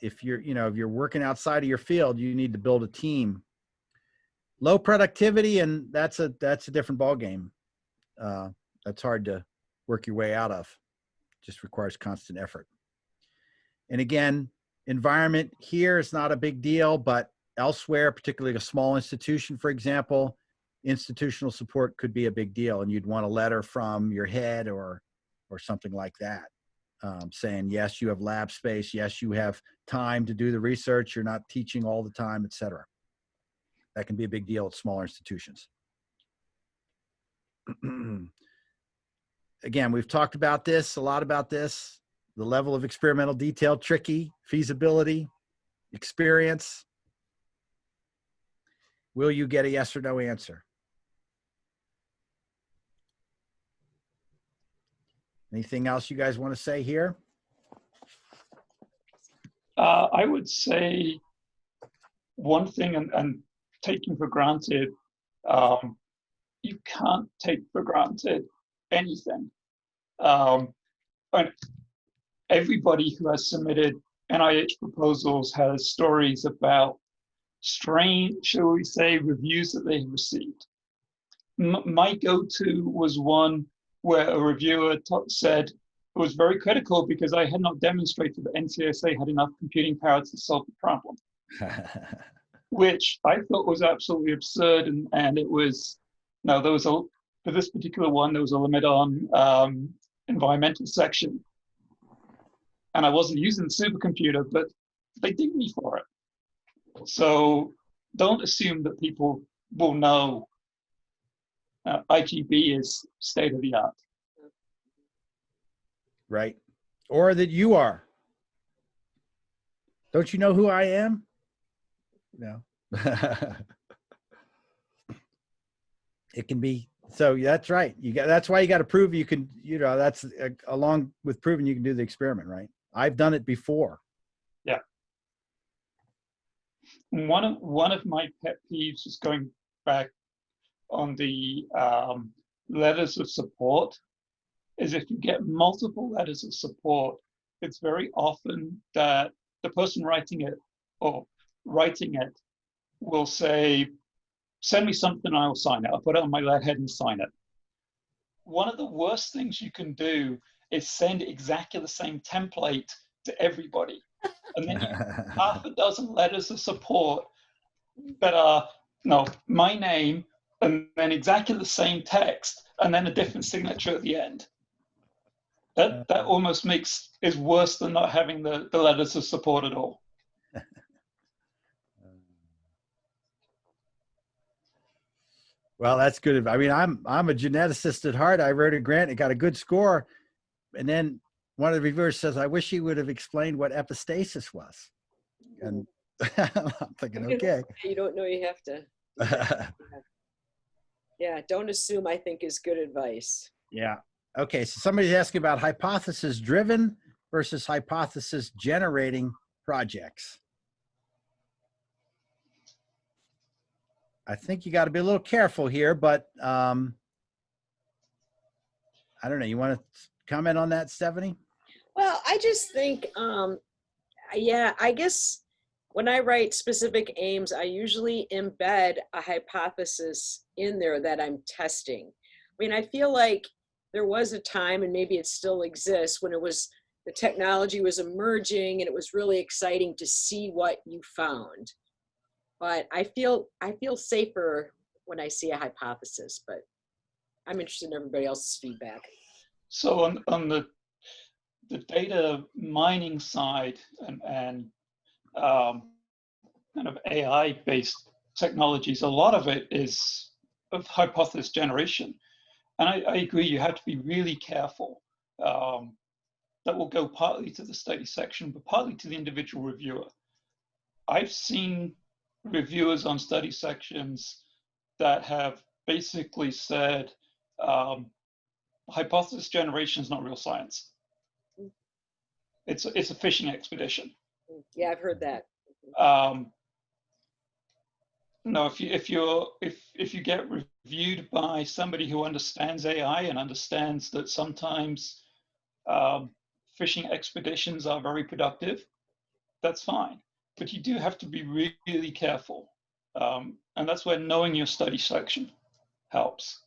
If you're working outside of your field, you need to build a team. Low productivity, and that's a different ballgame. That's hard to work your way out of. Just requires constant effort. And again, environment here is not a big deal, but elsewhere, particularly a small institution, for example, institutional support could be a big deal, and you'd want a letter from your head or something like that, saying, yes, you have lab space, yes, you have time to do the research, you're not teaching all the time, et cetera. That can be a big deal at smaller institutions. Again, we've talked about this, a lot about this, the level of experimental detail, tricky, feasibility, experience. Will you get a yes or no answer? Anything else you guys want to say here? I would say one thing, and taking for granted, you can't take for granted anything. And everybody who has submitted NIH proposals has stories about strange, shall we say, reviews that they received. My go-to was one where a reviewer said it was very critical because I had not demonstrated that NCSA had enough computing power to solve the problem, which I thought was absolutely absurd. And it was, no, there was for this particular one, there was a limit on environmental section. And I wasn't using the supercomputer, but they dinged me for it. So don't assume that people will know IGB is state of the art. Right. Or that you are. Don't you know who I am? No. It can be. So that's right. That's why you got to prove you can, that's along with proving you can do the experiment, right? I've done it before. Yeah. One of my pet peeves is going back on the letters of support, is if you get multiple letters of support, it's very often that the person writing it will say, send me something, I will sign it. I'll put it on my letterhead and sign it. One of the worst things you can do is send exactly the same template to everybody. And then you have half a dozen letters of support that are, my name, and then exactly the same text, and then a different signature at the end. That almost is worse than not having the letters of support at all. Well, that's good. I mean, I'm a geneticist at heart. I wrote a grant, it got a good score. And then one of the reviewers says, I wish he would have explained what epistasis was. And I'm thinking, okay. You don't know, you have to. Yeah, don't assume, I think, is good advice. Yeah. Okay, so somebody's asking about hypothesis-driven versus hypothesis-generating projects. I think you got to be a little careful here, but I don't know. You want to comment on that, Stephanie? Well, I just think, yeah, I guess when I write specific aims, I usually embed a hypothesis in there that I'm testing. I mean, I feel like there was a time, and maybe it still exists, when the technology was emerging and it was really exciting to see what you found. But I feel safer when I see a hypothesis, but I'm interested in everybody else's feedback. So on the data mining side and kind of AI-based technologies, a lot of it is of hypothesis generation. And I agree, you have to be really careful. That will go partly to the study section, but partly to the individual reviewer. I've seen reviewers on study sections that have basically said, Hypothesis generation is not real science. It's a fishing expedition. Yeah, I've heard that. No, if you get reviewed by somebody who understands AI and understands that sometimes fishing expeditions are very productive, that's fine. But you do have to be really careful, and that's where knowing your study section helps.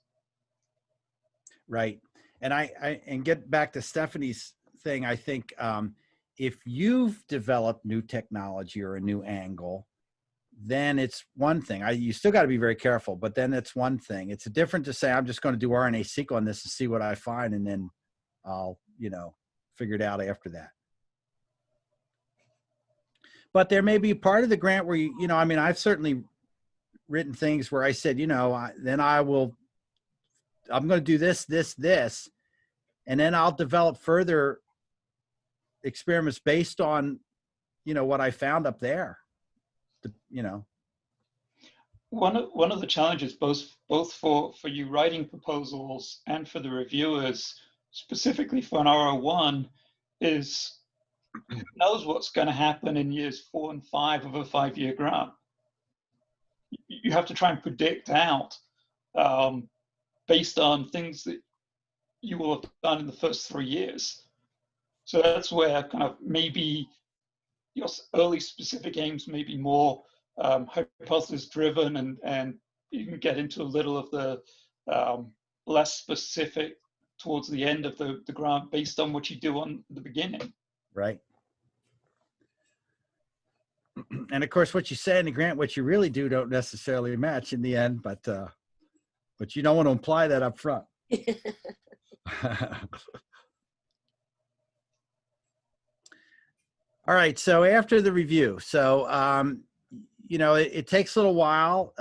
Right. And and get back to Stephanie's thing, I think if you've developed new technology or a new angle, then it's one thing. You still got to be very careful, but then it's one thing. It's different to say, I'm just going to do RNA-seq on this and see what I find, and then I'll, figure it out after that. But there may be a part of the grant where I've certainly written things where I said, I'm going to do this, and then I'll develop further experiments based on, what I found up there. One of the challenges, both for you writing proposals and for the reviewers, specifically for an R01, is who knows what's going to happen in years 4 and 5 of a 5-year grant. You have to try and predict out based on things that you will have done in the first 3 years. So that's where kind of maybe your early specific aims may be more hypothesis driven, and you can get into a little of the less specific towards the end of the grant based on what you do on the beginning. Right. And of course, what you say in the grant, what you really do don't necessarily match in the end, but you don't want to imply that up front. All right. So after the review, it takes a little while.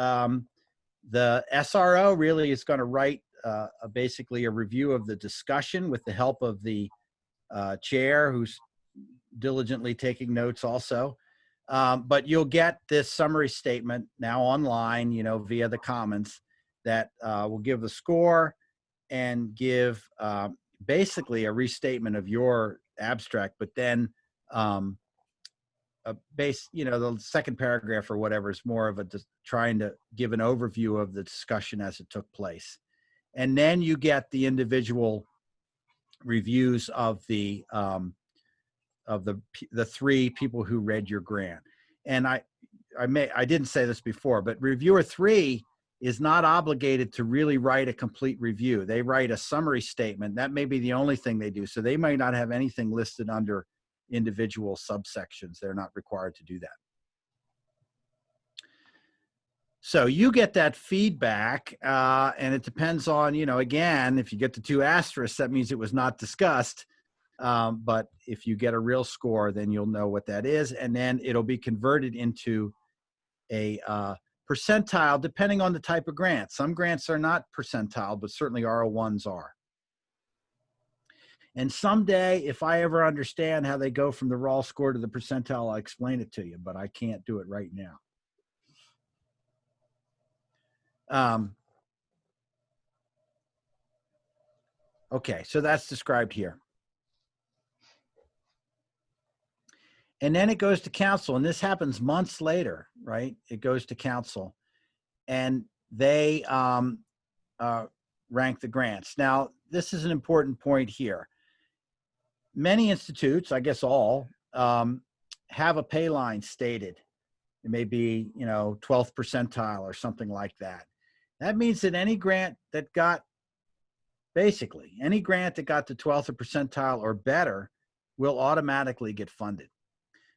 The SRO really is going to write basically a review of the discussion with the help of the chair, who's diligently taking notes also. But you'll get this summary statement now online, via the comments that will give the score and give basically a restatement of your abstract, but then the second paragraph or whatever is more of trying to give an overview of the discussion as it took place. And then you get the individual reviews of the 3 people who read your grant. And I didn't say this before, but reviewer 3 is not obligated to really write a complete review. They write a summary statement. That may be the only thing they do. So they might not have anything listed under individual subsections. They're not required to do that. So you get that feedback, and it depends on, again, if you get the 2 asterisks, that means it was not discussed. But if you get a real score, then you'll know what that is. And then it'll be converted into a percentile, depending on the type of grant. Some grants are not percentile, but certainly R01s are. And someday, if I ever understand how they go from the raw score to the percentile, I'll explain it to you, but I can't do it right now. Okay, so that's described here. And then it goes to council, and this happens months later, right? It goes to council, and they rank the grants. Now, this is an important point here. Many institutes, I guess all, have a pay line stated. It may be, 12th percentile or something like that. That means that any grant that got, basically, any grant that got to 12th percentile or better will automatically get funded.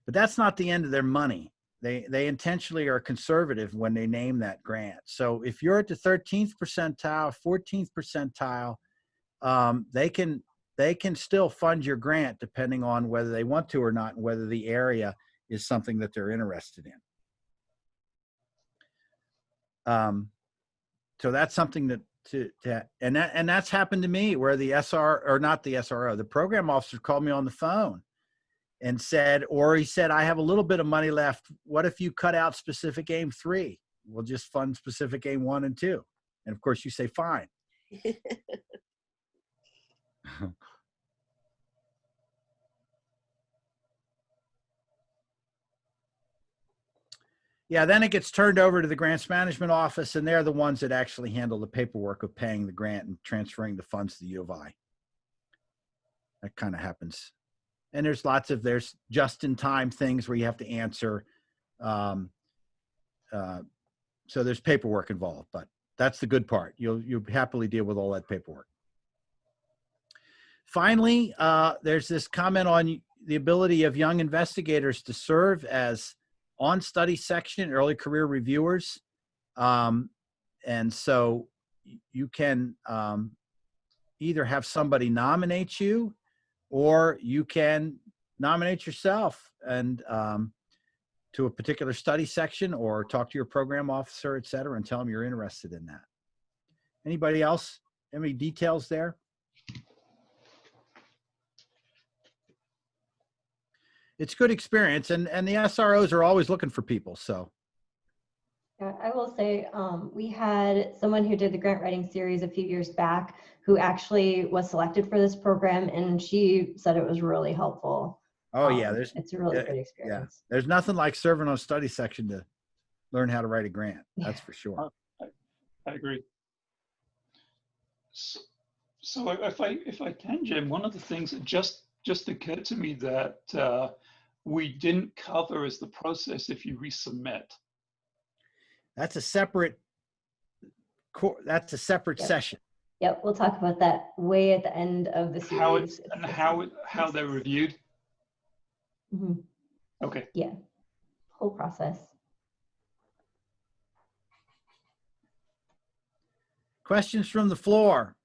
But that's not the end of their money. They intentionally are conservative when they name that grant. So if you're at the 13th percentile, 14th percentile, they can still fund your grant depending on whether they want to or not, and whether the area is something that they're interested in. So that's something and that's happened to me, where the the program officer called me on the phone and said, he said, I have a little bit of money left. What if you cut out specific aim 3? We'll just fund specific aim 1 and 2. And of course you say, fine. Yeah, then it gets turned over to the grants management office, and they're the ones that actually handle the paperwork of paying the grant and transferring the funds to the U of I. That kind of happens. And there's just-in-time things where you have to answer. So there's paperwork involved, but that's the good part. You'll happily deal with all that paperwork. Finally, there's this comment on the ability of young investigators to serve as on study section early career reviewers. And so you can either have somebody nominate you, or you can nominate yourself and to a particular study section, or talk to your program officer, et cetera, and tell them you're interested in that. Anybody else? Any details there? It's good experience, and the SROs are always looking for people, so. Yeah, I will say we had someone who did the grant writing series a few years back who actually was selected for this program, and she said it was really helpful. Oh yeah, it's a really good experience. Yeah, there's nothing like serving on a study section to learn how to write a grant. That's for sure. I agree. So if I can, Jim, one of the things that just occurred to me that we didn't cover is the process if you resubmit. That's a separate session. Yep, we'll talk about that way at the end of the series. How they're reviewed. Mm-hmm. Okay. Yeah, whole process. Questions from the floor?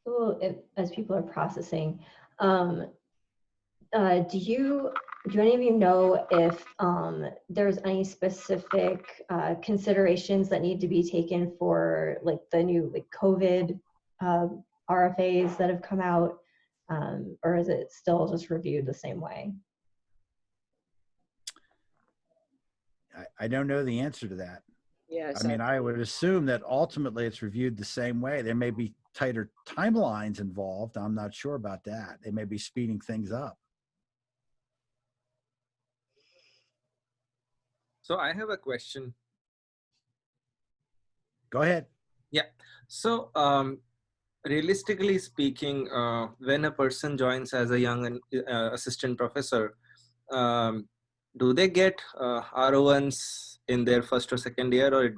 So as people are processing, do any of you know if there's any specific considerations that need to be taken for like the new COVID RFAs that have come out, or is it still just reviewed the same way? I don't know the answer to that. Yes. I mean, I would assume that ultimately it's reviewed the same way. There may be tighter timelines involved. I'm not sure about that. They may be speeding things up. So I have a question. Go ahead. Yeah. So realistically speaking, when a person joins as a young assistant professor, do they get R01s in their first or second year, or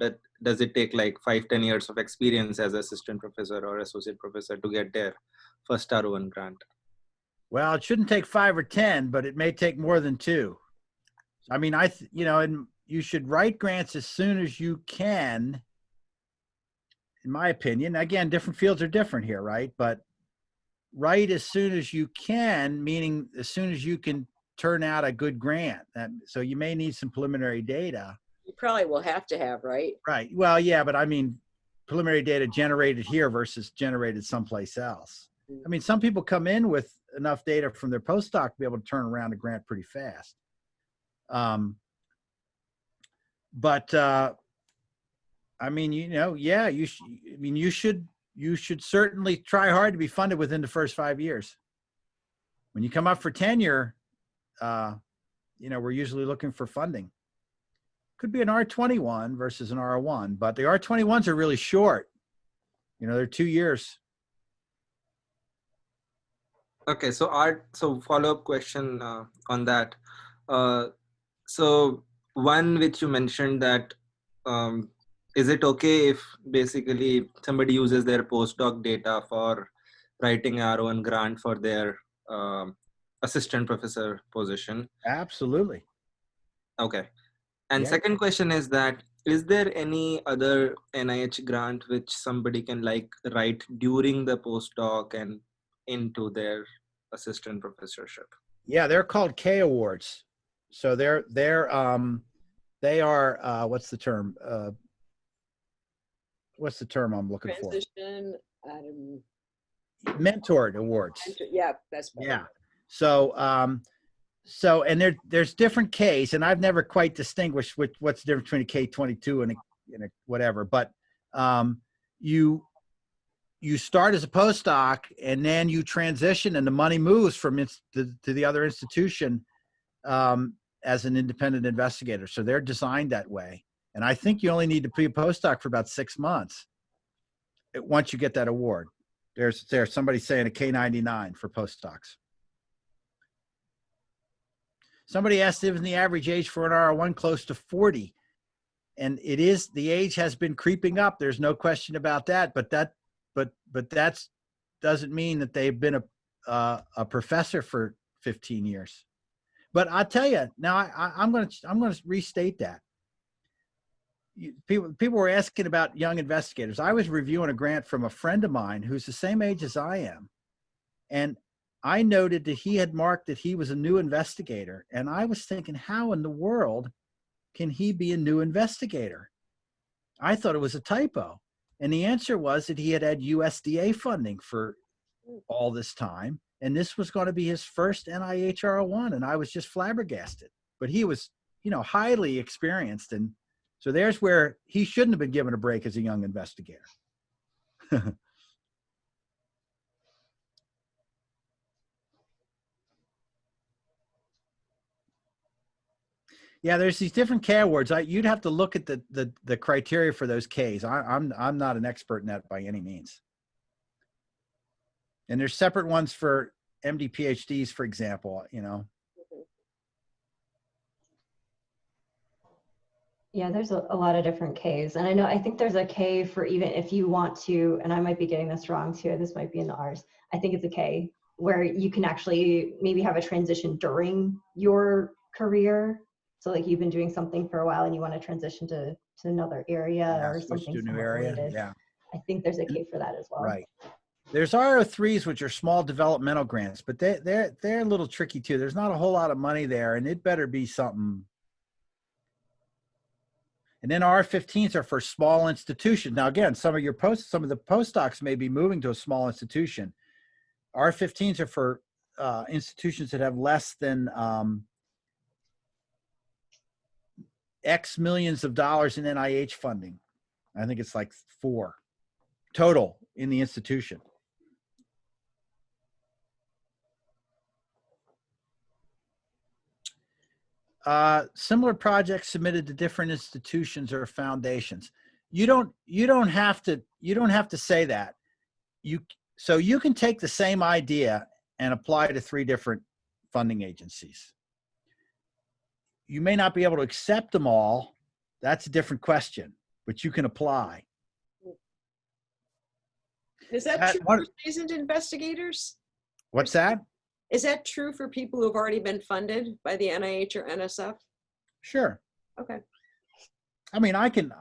does it take like 5-10 years of experience as assistant professor or associate professor to get their first R01 grant? Well, it shouldn't take 5 or 10, but it may take more than 2. I mean, and you should write grants as soon as you can, in my opinion. Again, different fields are different here, right? But write as soon as you can, meaning as soon as you can turn out a good grant. So you may need some preliminary data. You probably will have to have, right? Right. Well, yeah, but I mean, preliminary data generated here versus generated someplace else. I mean, some people come in with enough data from their postdoc to be able to turn around a grant pretty fast. I mean, yeah, you should certainly try hard to be funded within the first 5 years. When you come up for tenure, we're usually looking for funding. Could be an R21 versus an R1, but the R21s are really short. They're 2 years. Okay, so follow-up question on that. So one which you mentioned that, is it okay if basically somebody uses their postdoc data for writing R01 grant for their assistant professor position? Absolutely. Okay. And Yeah. second question is that, is there any other NIH grant which somebody can write during the postdoc and into their assistant professorship? Yeah, they're called K awards. So they are what's the term? What's the term I'm looking for? Transition. mentored awards. Yeah, that's better. Yeah. So, and there's different Ks, and I've never quite distinguished what's the difference between a K-22 and a whatever. But you start as a postdoc, and then you transition, and the money moves from to the other institution as an independent investigator. So they're designed that way. And I think you only need to be a postdoc for about 6 months once you get that award. There's somebody saying a K-99 for postdocs. Somebody asked if the average age for an R1 close to 40. And it is, the age has been creeping up. There's no question about that. But that doesn't mean that they've been a professor for 15 years. But I'll tell you now, I'm going to restate that. People were asking about young investigators. I was reviewing a grant from a friend of mine who's the same age as I am. And I noted that he had marked that he was a new investigator. And I was thinking, how in the world can he be a new investigator? I thought it was a typo. And the answer was that he had USDA funding for all this time. And this was going to be his first NIH R01. And I was just flabbergasted. But he was, highly experienced. And so there's where he shouldn't have been given a break as a young investigator. Yeah, there's these different K awards. You'd have to look at the criteria for those Ks. I'm not an expert in that by any means. And there's separate ones for MD PhDs, for example, Yeah, there's a lot of different Ks. And I think there's a K for even if you want to, and I might be getting this wrong too, this might be in the Rs. I think it's a K where you can actually maybe have a transition during your career. So like you've been doing something for a while and you want to transition to another area or something to a new area. related. Yeah. I think there's a K for that as well. Right. There's R03s, which are small developmental grants, but they're a little tricky too. There's not a whole lot of money there, and it better be something. And then R15s are for small institutions. Now, again, some of the postdocs may be moving to a small institution. R15s are for institutions that have less than X millions of dollars in NIH funding. I think it's like 4 total in the institution. Similar projects submitted to different institutions or foundations. You don't have to say that. So you can take the same idea and apply to 3 different funding agencies. You may not be able to accept them all. That's a different question, but you can apply. Is that true for seasoned investigators? What's that? Is that true for people who've already been funded by the NIH or NSF? Sure. Okay. I mean, I can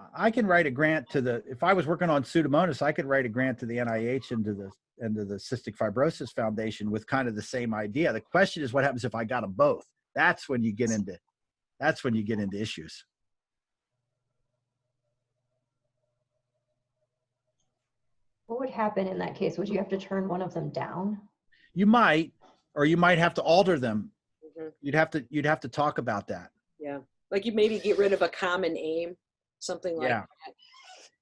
write a grant to if I was working on Pseudomonas, I could write a grant to the NIH and to the Cystic Fibrosis Foundation with kind of the same idea. The question is, what happens if I got them both? That's when you get into issues. What would happen in that case? Would you have to turn one of them down? You might, or you might have to alter them. Mm-hmm. You'd have to talk about that. Yeah, like you maybe get rid of a common aim, something like that.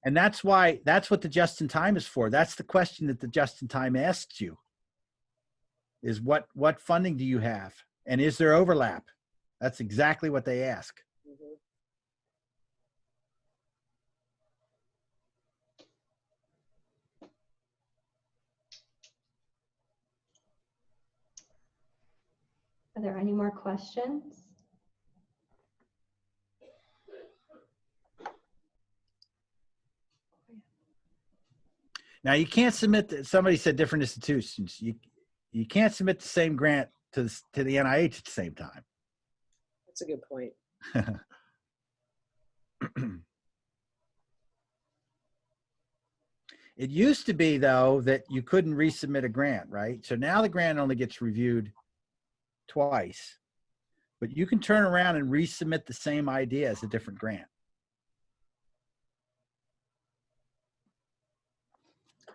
And that's what the just-in-time is for. That's the question that the just-in-time asks you, is what funding do you have? And is there overlap? That's exactly what they ask. Mm-hmm. Are there any more questions? Now you can't submit. Somebody said different institutions. You can't submit the same grant to the NIH at the same time. That's a good point. It used to be, though, that you couldn't resubmit a grant, right? So now the grant only gets reviewed twice, but you can turn around and resubmit the same idea as a different grant.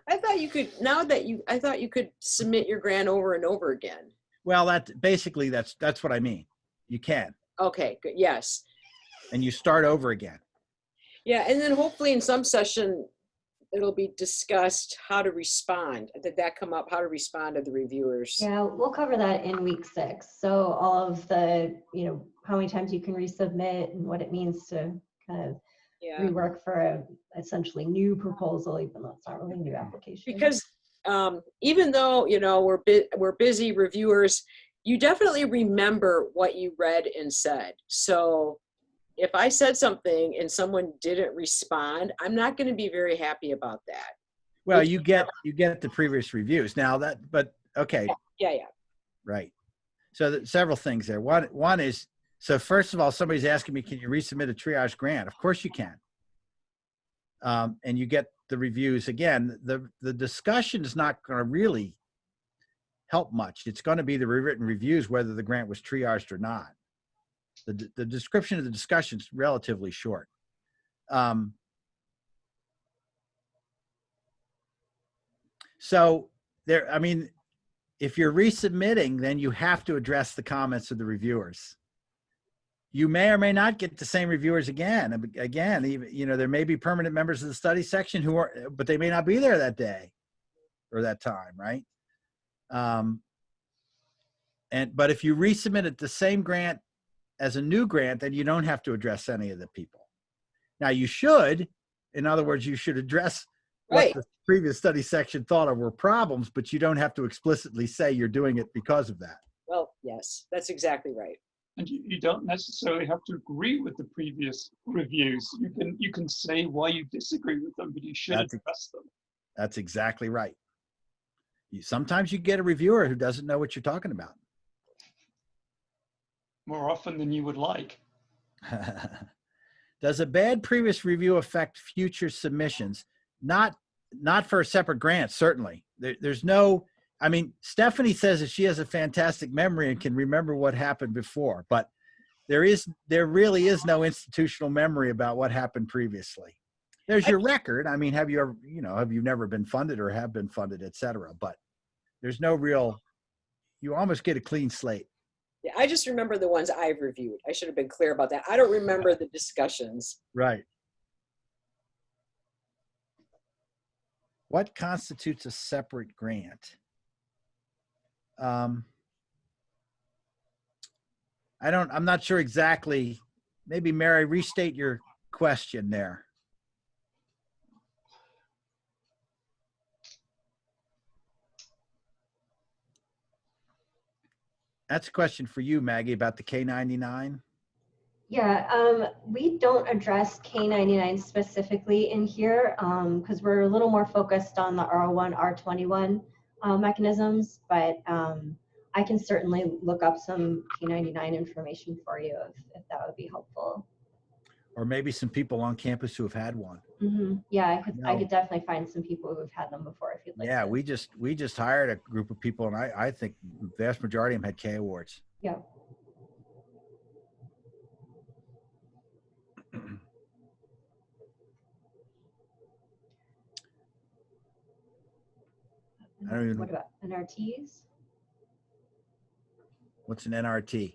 I thought thought you could, I thought you could submit your grant over and over again. Well, basically that's what I mean. You can. Okay, good, yes. And you start over again. Yeah, and then hopefully in some session, it'll be discussed how to respond. Did that come up, how to respond to the reviewers? Yeah, we'll cover that in week 6. So all of the, how many times you can resubmit and what it means to kind of rework for a essentially new proposal, even though it's not really a new application. Because even though, we're busy reviewers, you definitely remember what you read and said. So if I said something and someone didn't respond, I'm not going to be very happy about that. Well, you get the previous reviews now but okay. Yeah. Right. So several things there. One is, so first of all, somebody's asking me, can you resubmit a triage grant? Of course you can. And you get the reviews. Again, the discussion is not going to really help much. It's going to be the rewritten reviews, whether the grant was triaged or not. The description of the discussion is relatively short. So there, I mean, if you're resubmitting, then you have to address the comments of the reviewers. You may or may not get the same reviewers again. Again, even, there may be permanent members of the study section but they may not be there that day or that time, right? But if you resubmit the same grant as a new grant, then you don't have to address any of the people. Now you should, in other words, you should address what the previous study section thought were problems, but you don't have to explicitly say you're doing it because of that. Well, yes, that's exactly right. And you don't necessarily have to agree with the previous reviews. You can say why you disagree with them, but you should address them. That's exactly right. Sometimes you get a reviewer who doesn't know what you're talking about. More often than you would like. Does a bad previous review affect future submissions? Not for a separate grant, certainly. There's no, I mean, Stephanie says that she has a fantastic memory and can remember what happened before, but there really is no institutional memory about what happened previously. There's your record. I mean, have you never been funded or have been funded, et cetera, but there's no real, you almost get a clean slate. Yeah, I just remember the ones I've reviewed. I should have been clear about that. I don't remember the discussions. Right. What constitutes a separate grant? I'm not sure exactly. Maybe Mary, restate your question there. That's a question for you, Maggie, about the K-99. Yeah, we don't address K-99 specifically in here because we're a little more focused on the R01, R21 mechanisms, but I can certainly look up some K-99 information for you if that would be helpful. Or maybe some people on campus who have had one. Mm-hmm. Yeah, I could definitely find some people who've had them before if you'd like. Yeah, to. we just hired a group of people, and I think the vast majority of them had K awards. Yeah. I don't even. What about NRTs? What's an NRT?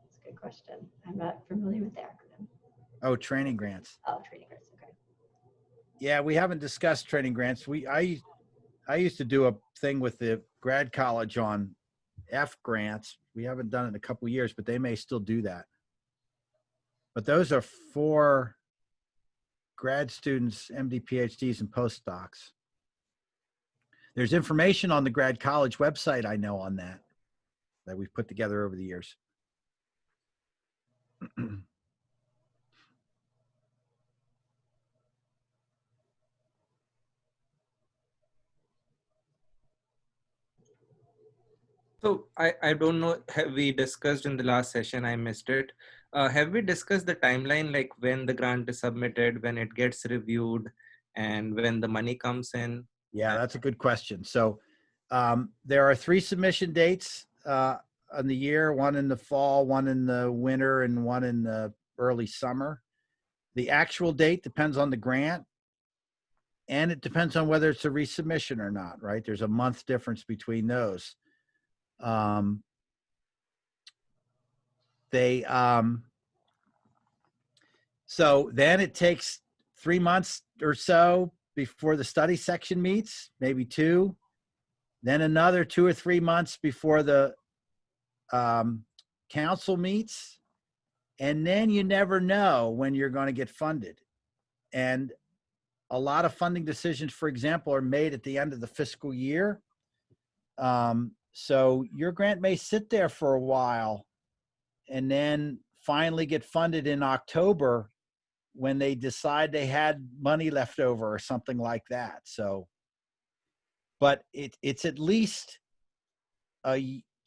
That's a good question. I'm not familiar with the acronym. Oh, training grants. Oh, training grants. Okay. Yeah, we haven't discussed training grants. I used to do a thing with the grad college on F grants. We haven't done it in a couple of years, but they may still do that. But those are for grad students, MD, PhDs, and postdocs. There's information on the grad college website, I know, on that we've put together over the years. So I don't know, have we discussed in the last session, I missed it. Have we discussed the timeline, like when the grant is submitted, when it gets reviewed, and when the money comes in? Yeah, that's a good question. So there are 3 submission dates in the year, one in the fall, one in the winter, and one in the early summer. The actual date depends on the grant. and it depends on whether it's a resubmission or not, right? There's a month difference between those. So then it takes 3 months or so before the study section meets, maybe 2, then another 2 or 3 months before the council meets, and then you never know when you're going to get funded. And a lot of funding decisions, for example, are made at the end of the fiscal year. So your grant may sit there for a while and then finally get funded in October when they decide they had money left over or something like that. So, but it's at least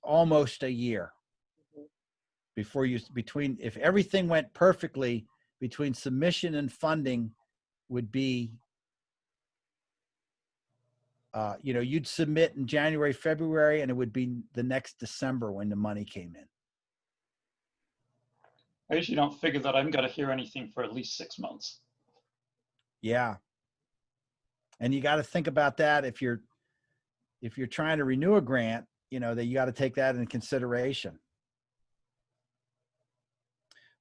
almost a year before if everything went perfectly, between submission and funding would be, you'd submit in January, February, and it would be the next December when the money came in. I usually don't figure that I'm going to hear anything for at least 6 months. Yeah. And you got to think about that if you're trying to renew a grant, that you got to take that into consideration.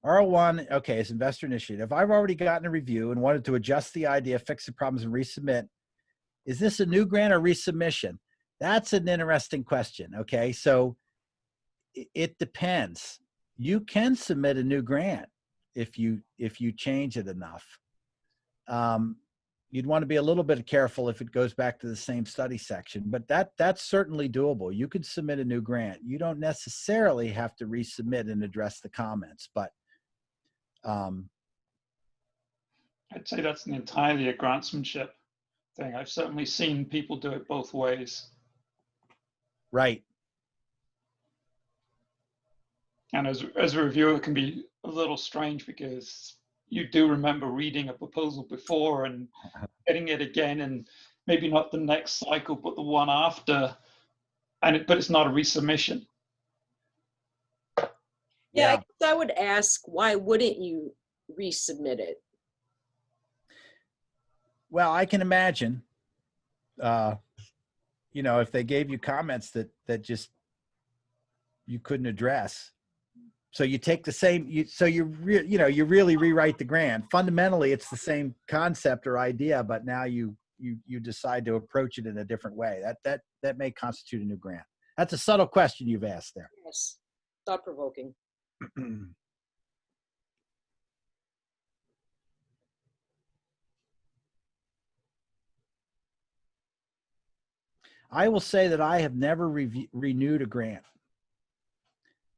R01, okay, it's investor initiative. I've already gotten a review and wanted to adjust the idea, fix the problems, and resubmit. Is this a new grant or resubmission? That's an interesting question. Okay, so it depends. You can submit a new grant if you change it enough. You'd want to be a little bit careful if it goes back to the same study section, but that's certainly doable. You could submit a new grant. You don't necessarily have to resubmit and address the comments, but I'd say that's entirely a grantsmanship thing. I've certainly seen people do it both ways. Right. And as a reviewer, it can be a little strange because you do remember reading a proposal before and getting it again, and maybe not the next cycle, but the one after, but it's not a resubmission. Yeah, I guess I would ask, why wouldn't you resubmit it? Well, I can imagine, if they gave you comments that just you couldn't address. So you take the same, you really rewrite the grant. Fundamentally, it's the same concept or idea, but now you decide to approach it in a different way. That may constitute a new grant. That's a subtle question you've asked there. Yes, thought-provoking. I will say that I have never renewed a grant.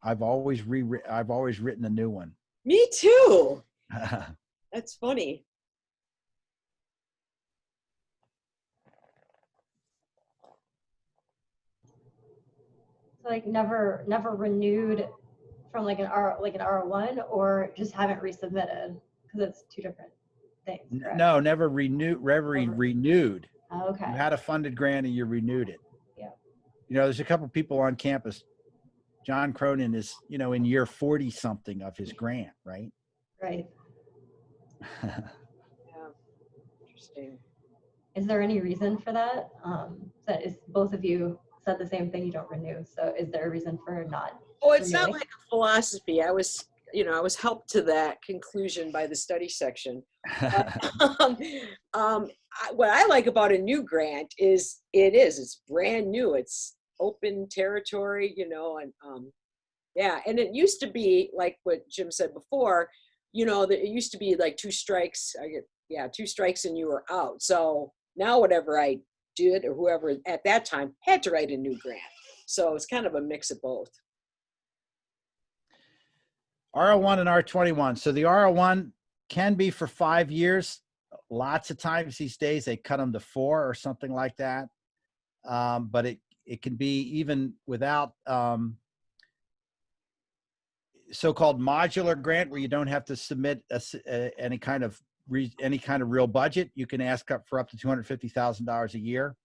I've always written a new one. Me too. That's funny. So like never renewed from like an R1, or just haven't resubmitted, because it's two different things. Correct? No, never renewed. Oh, okay. You had a funded grant and you renewed it. Yeah. There's a couple people on campus. John Cronin is, in year 40 something of his grant, right? Right. Yeah. Interesting. Is there any reason for that? That is, both of you said the same thing, you don't renew. So is there a reason for not? Oh, it's not renewing? like a philosophy. I was helped to that conclusion by the study section. What I like about a new grant is it's brand new. It's open territory, and it used to be like what Jim said before, that it used to be like 2 strikes. 2 strikes and you were out. So now whatever I did, or whoever at that time had to write a new grant. So it's kind of a mix of both. R01 and R21. So the R01 can be for 5 years. Lots of times these days they cut them to 4 or something like that. But it can be even without so-called modular grant, where you don't have to submit any kind of real budget. You can ask for up to $250,000 a year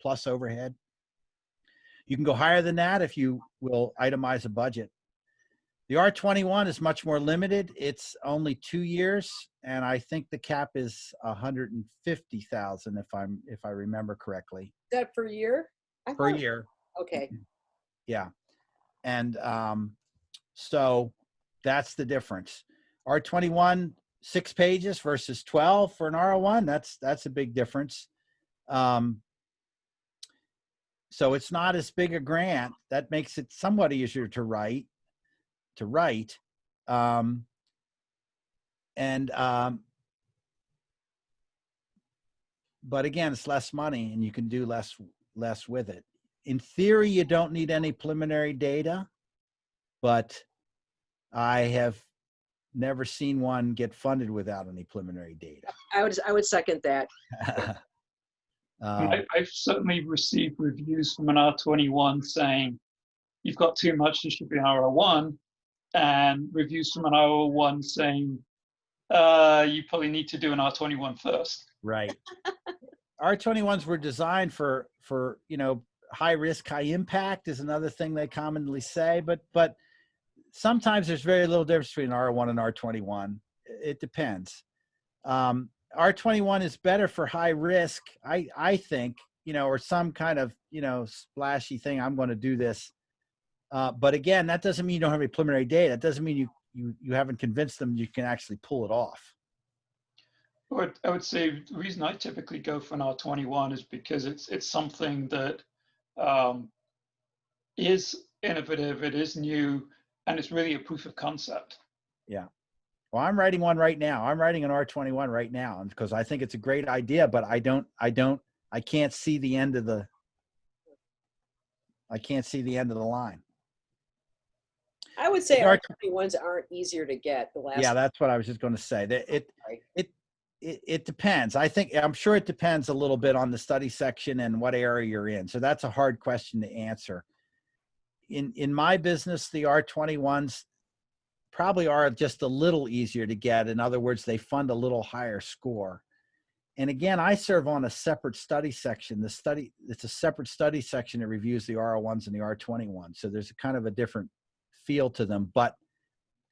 plus overhead. You can go higher than that if you will itemize a budget. The R21 is much more limited. It's only 2 years, and I think the cap is 150,000 if I remember correctly. Is that per year? Per year. Okay. Yeah. And so that's the difference. R21, 6 pages versus 12 for an R01. That's a big difference. So it's not as big a grant. That makes it somewhat easier to write. But again, it's less money and you can do less with it. In theory, you don't need any preliminary data, but I have never seen one get funded without any preliminary data. I would second that. I've certainly received reviews from an R21 saying you've got too much, it should be an R01, and reviews from an R01 saying you probably need to do an R21 first. Right. R21s were designed for high risk, high impact is another thing they commonly say, but sometimes there's very little difference between R01 and R21. It depends. R21 is better for high risk, I think, or some kind of, splashy thing. I'm going to do this. But again, that doesn't mean you don't have any preliminary data. It doesn't mean you haven't convinced them you can actually pull it off. I would say the reason I typically go for an R21 is because it's something that is innovative, it is new, and it's really a proof of concept. Yeah. Well, I'm writing one right now. I'm writing an R21 right now because I think it's a great idea, but I can't see the end of the line. I would say R21s aren't easier to get. Yeah, that's what I was just going to say. It depends. I'm sure it depends a little bit on the study section and what area you're in. So that's a hard question to answer. In my business, the R21s probably are just a little easier to get. In other words, they fund a little higher score. And again, I serve on a separate study section. It's a separate study section that reviews the R01s and the R21. So there's a kind of a different feel to them. But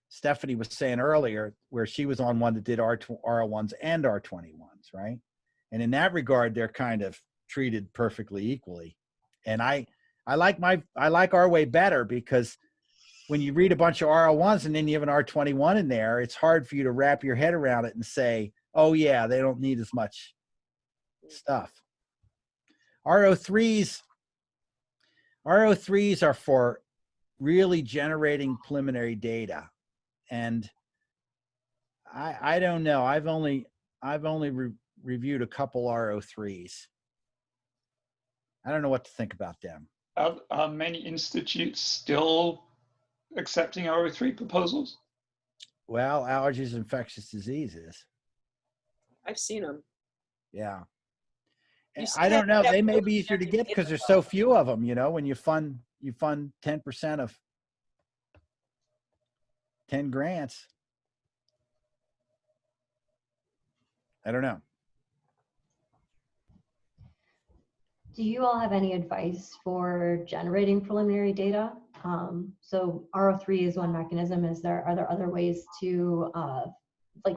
Stephanie was saying earlier where she was on one that did R01s and R21s, right? And in that regard, they're kind of treated perfectly equally. And I like our way better because when you read a bunch of R01s and then you have an R21 in there, it's hard for you to wrap your head around it and say, oh yeah, they don't need as much stuff. R03s are for really generating preliminary data. And I don't know. I've only reviewed a couple R03s. I don't know what to think about them. Are many institutes still accepting R03 proposals? Well, allergies and infectious diseases. I've seen them. Yeah. I don't know. They may be easier to get because there's so few of them, when you fund 10% of 10 grants. I don't know. Do you all have any advice for generating preliminary data? So R03 is one mechanism. Are there other ways to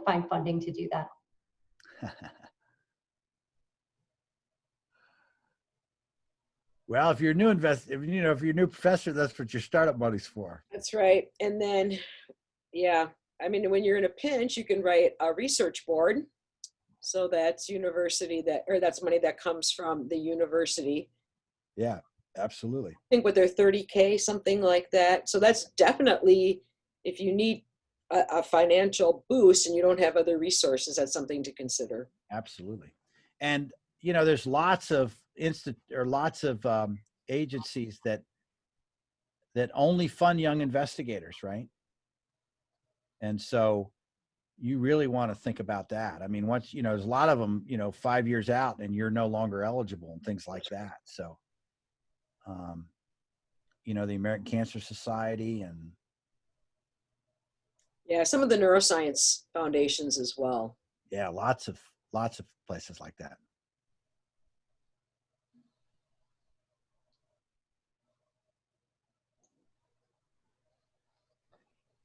find funding to do that? Well, if you're a new if you're a new professor, that's what your startup money's for. That's right. And then, yeah, I mean, when you're in a pinch, you can write a research board. So that's that's money that comes from the university. Yeah, absolutely. I think with their 30K, something like that. So that's definitely, if you need a financial boost and you don't have other resources, that's something to consider. Absolutely. And, there's lots of agencies that only fund young investigators, right? And so you really want to think about that. I mean, once, there's a lot of them, 5 years out and you're no longer eligible and things like that. So, the American Cancer Society and. Yeah, some of the neuroscience foundations as well. Yeah, lots of places like that.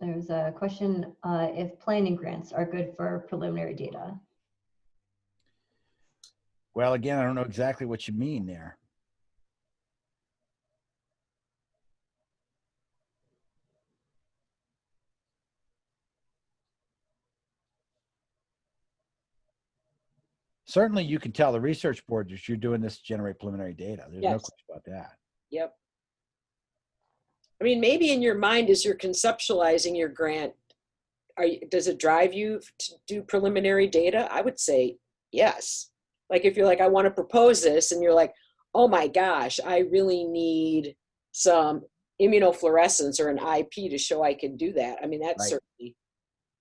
There's a question if planning grants are good for preliminary data. Well, again, I don't know exactly what you mean there. Certainly, you can tell the research board that you're doing this to generate preliminary data. There's no Yes. question about that. Yep. I mean, maybe in your mind, as you're conceptualizing your grant, does it drive you to do preliminary data? I would say yes. Like if you're like, I want to propose this, and you're like, oh my gosh, I really need some immunofluorescence or an IP to show I can do that. I mean, that's Right. certainly,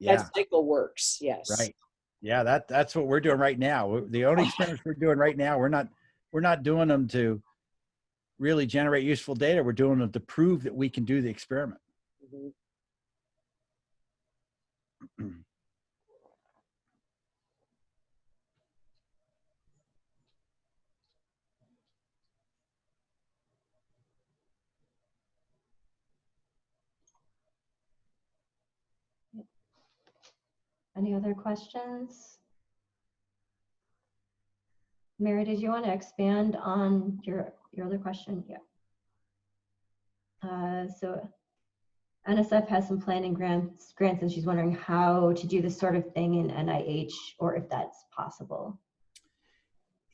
Yeah. that cycle works. Yes. Right. Yeah, that's what we're doing right now. The only experiments we're doing right now, we're not doing them to really generate useful data. We're doing them to prove that we can do the experiment. Mhm. Any other questions? Mary, did you want to expand on your other question? Yeah. So NSF has some planning grants, and she's wondering how to do this sort of thing in NIH or if that's possible.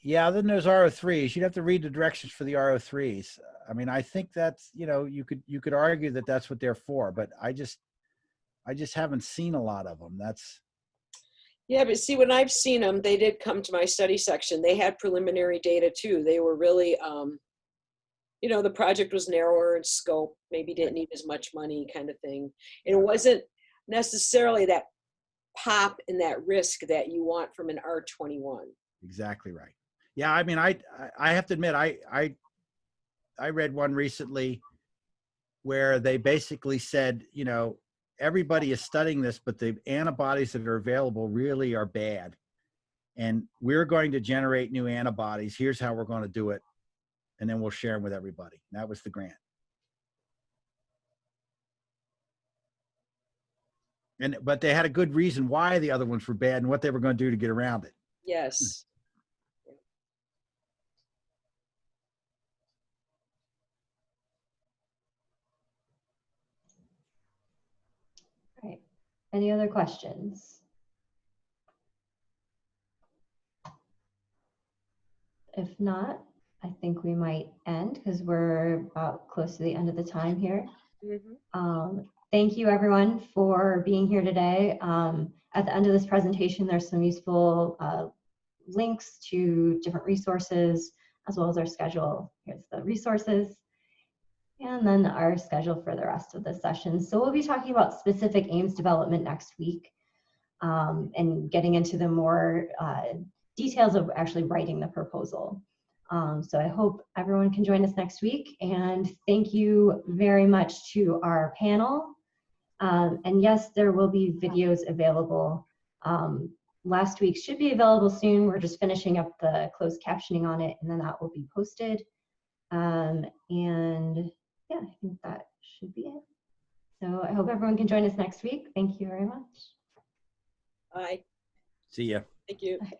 Yeah, then there's RO3s. You'd have to read the directions for the RO3s. I mean, I think that's, you could argue that that's what they're for, but I just haven't seen a lot of them. That's, Yeah, but see, when I've seen them, they did come to my study section. They had preliminary data too. They were really, the project was narrower in scope, maybe didn't need as much money kind of thing. And it wasn't necessarily that pop and that risk that you want from an R21. exactly right. Yeah, I mean, I have to admit, I read one recently where they basically said, everybody is studying this, but the antibodies that are available really are bad. And we're going to generate new antibodies. Here's how we're going to do it. And then we'll share them with everybody. And that was the grant. But they had a good reason why the other ones were bad and what they were going to do to get around it. Yes. Right. Any other questions? If not, I think we might end because we're about close to the end of the time here. Mm-hmm. Thank you everyone for being here today. At the end of this presentation, there's some useful links to different resources as well as our schedule. Here's the resources and then our schedule for the rest of the session. So we'll be talking about specific aims development next week and getting into the more details of actually writing the proposal. So I hope everyone can join us next week, and thank you very much to our panel. And yes, there will be videos available. Last week should be available soon. We're just finishing up the closed captioning on it, and then that will be posted. And yeah, I think that should be it. So I hope everyone can join us next week. Thank you very much. Bye. See ya. Thank you. Okay.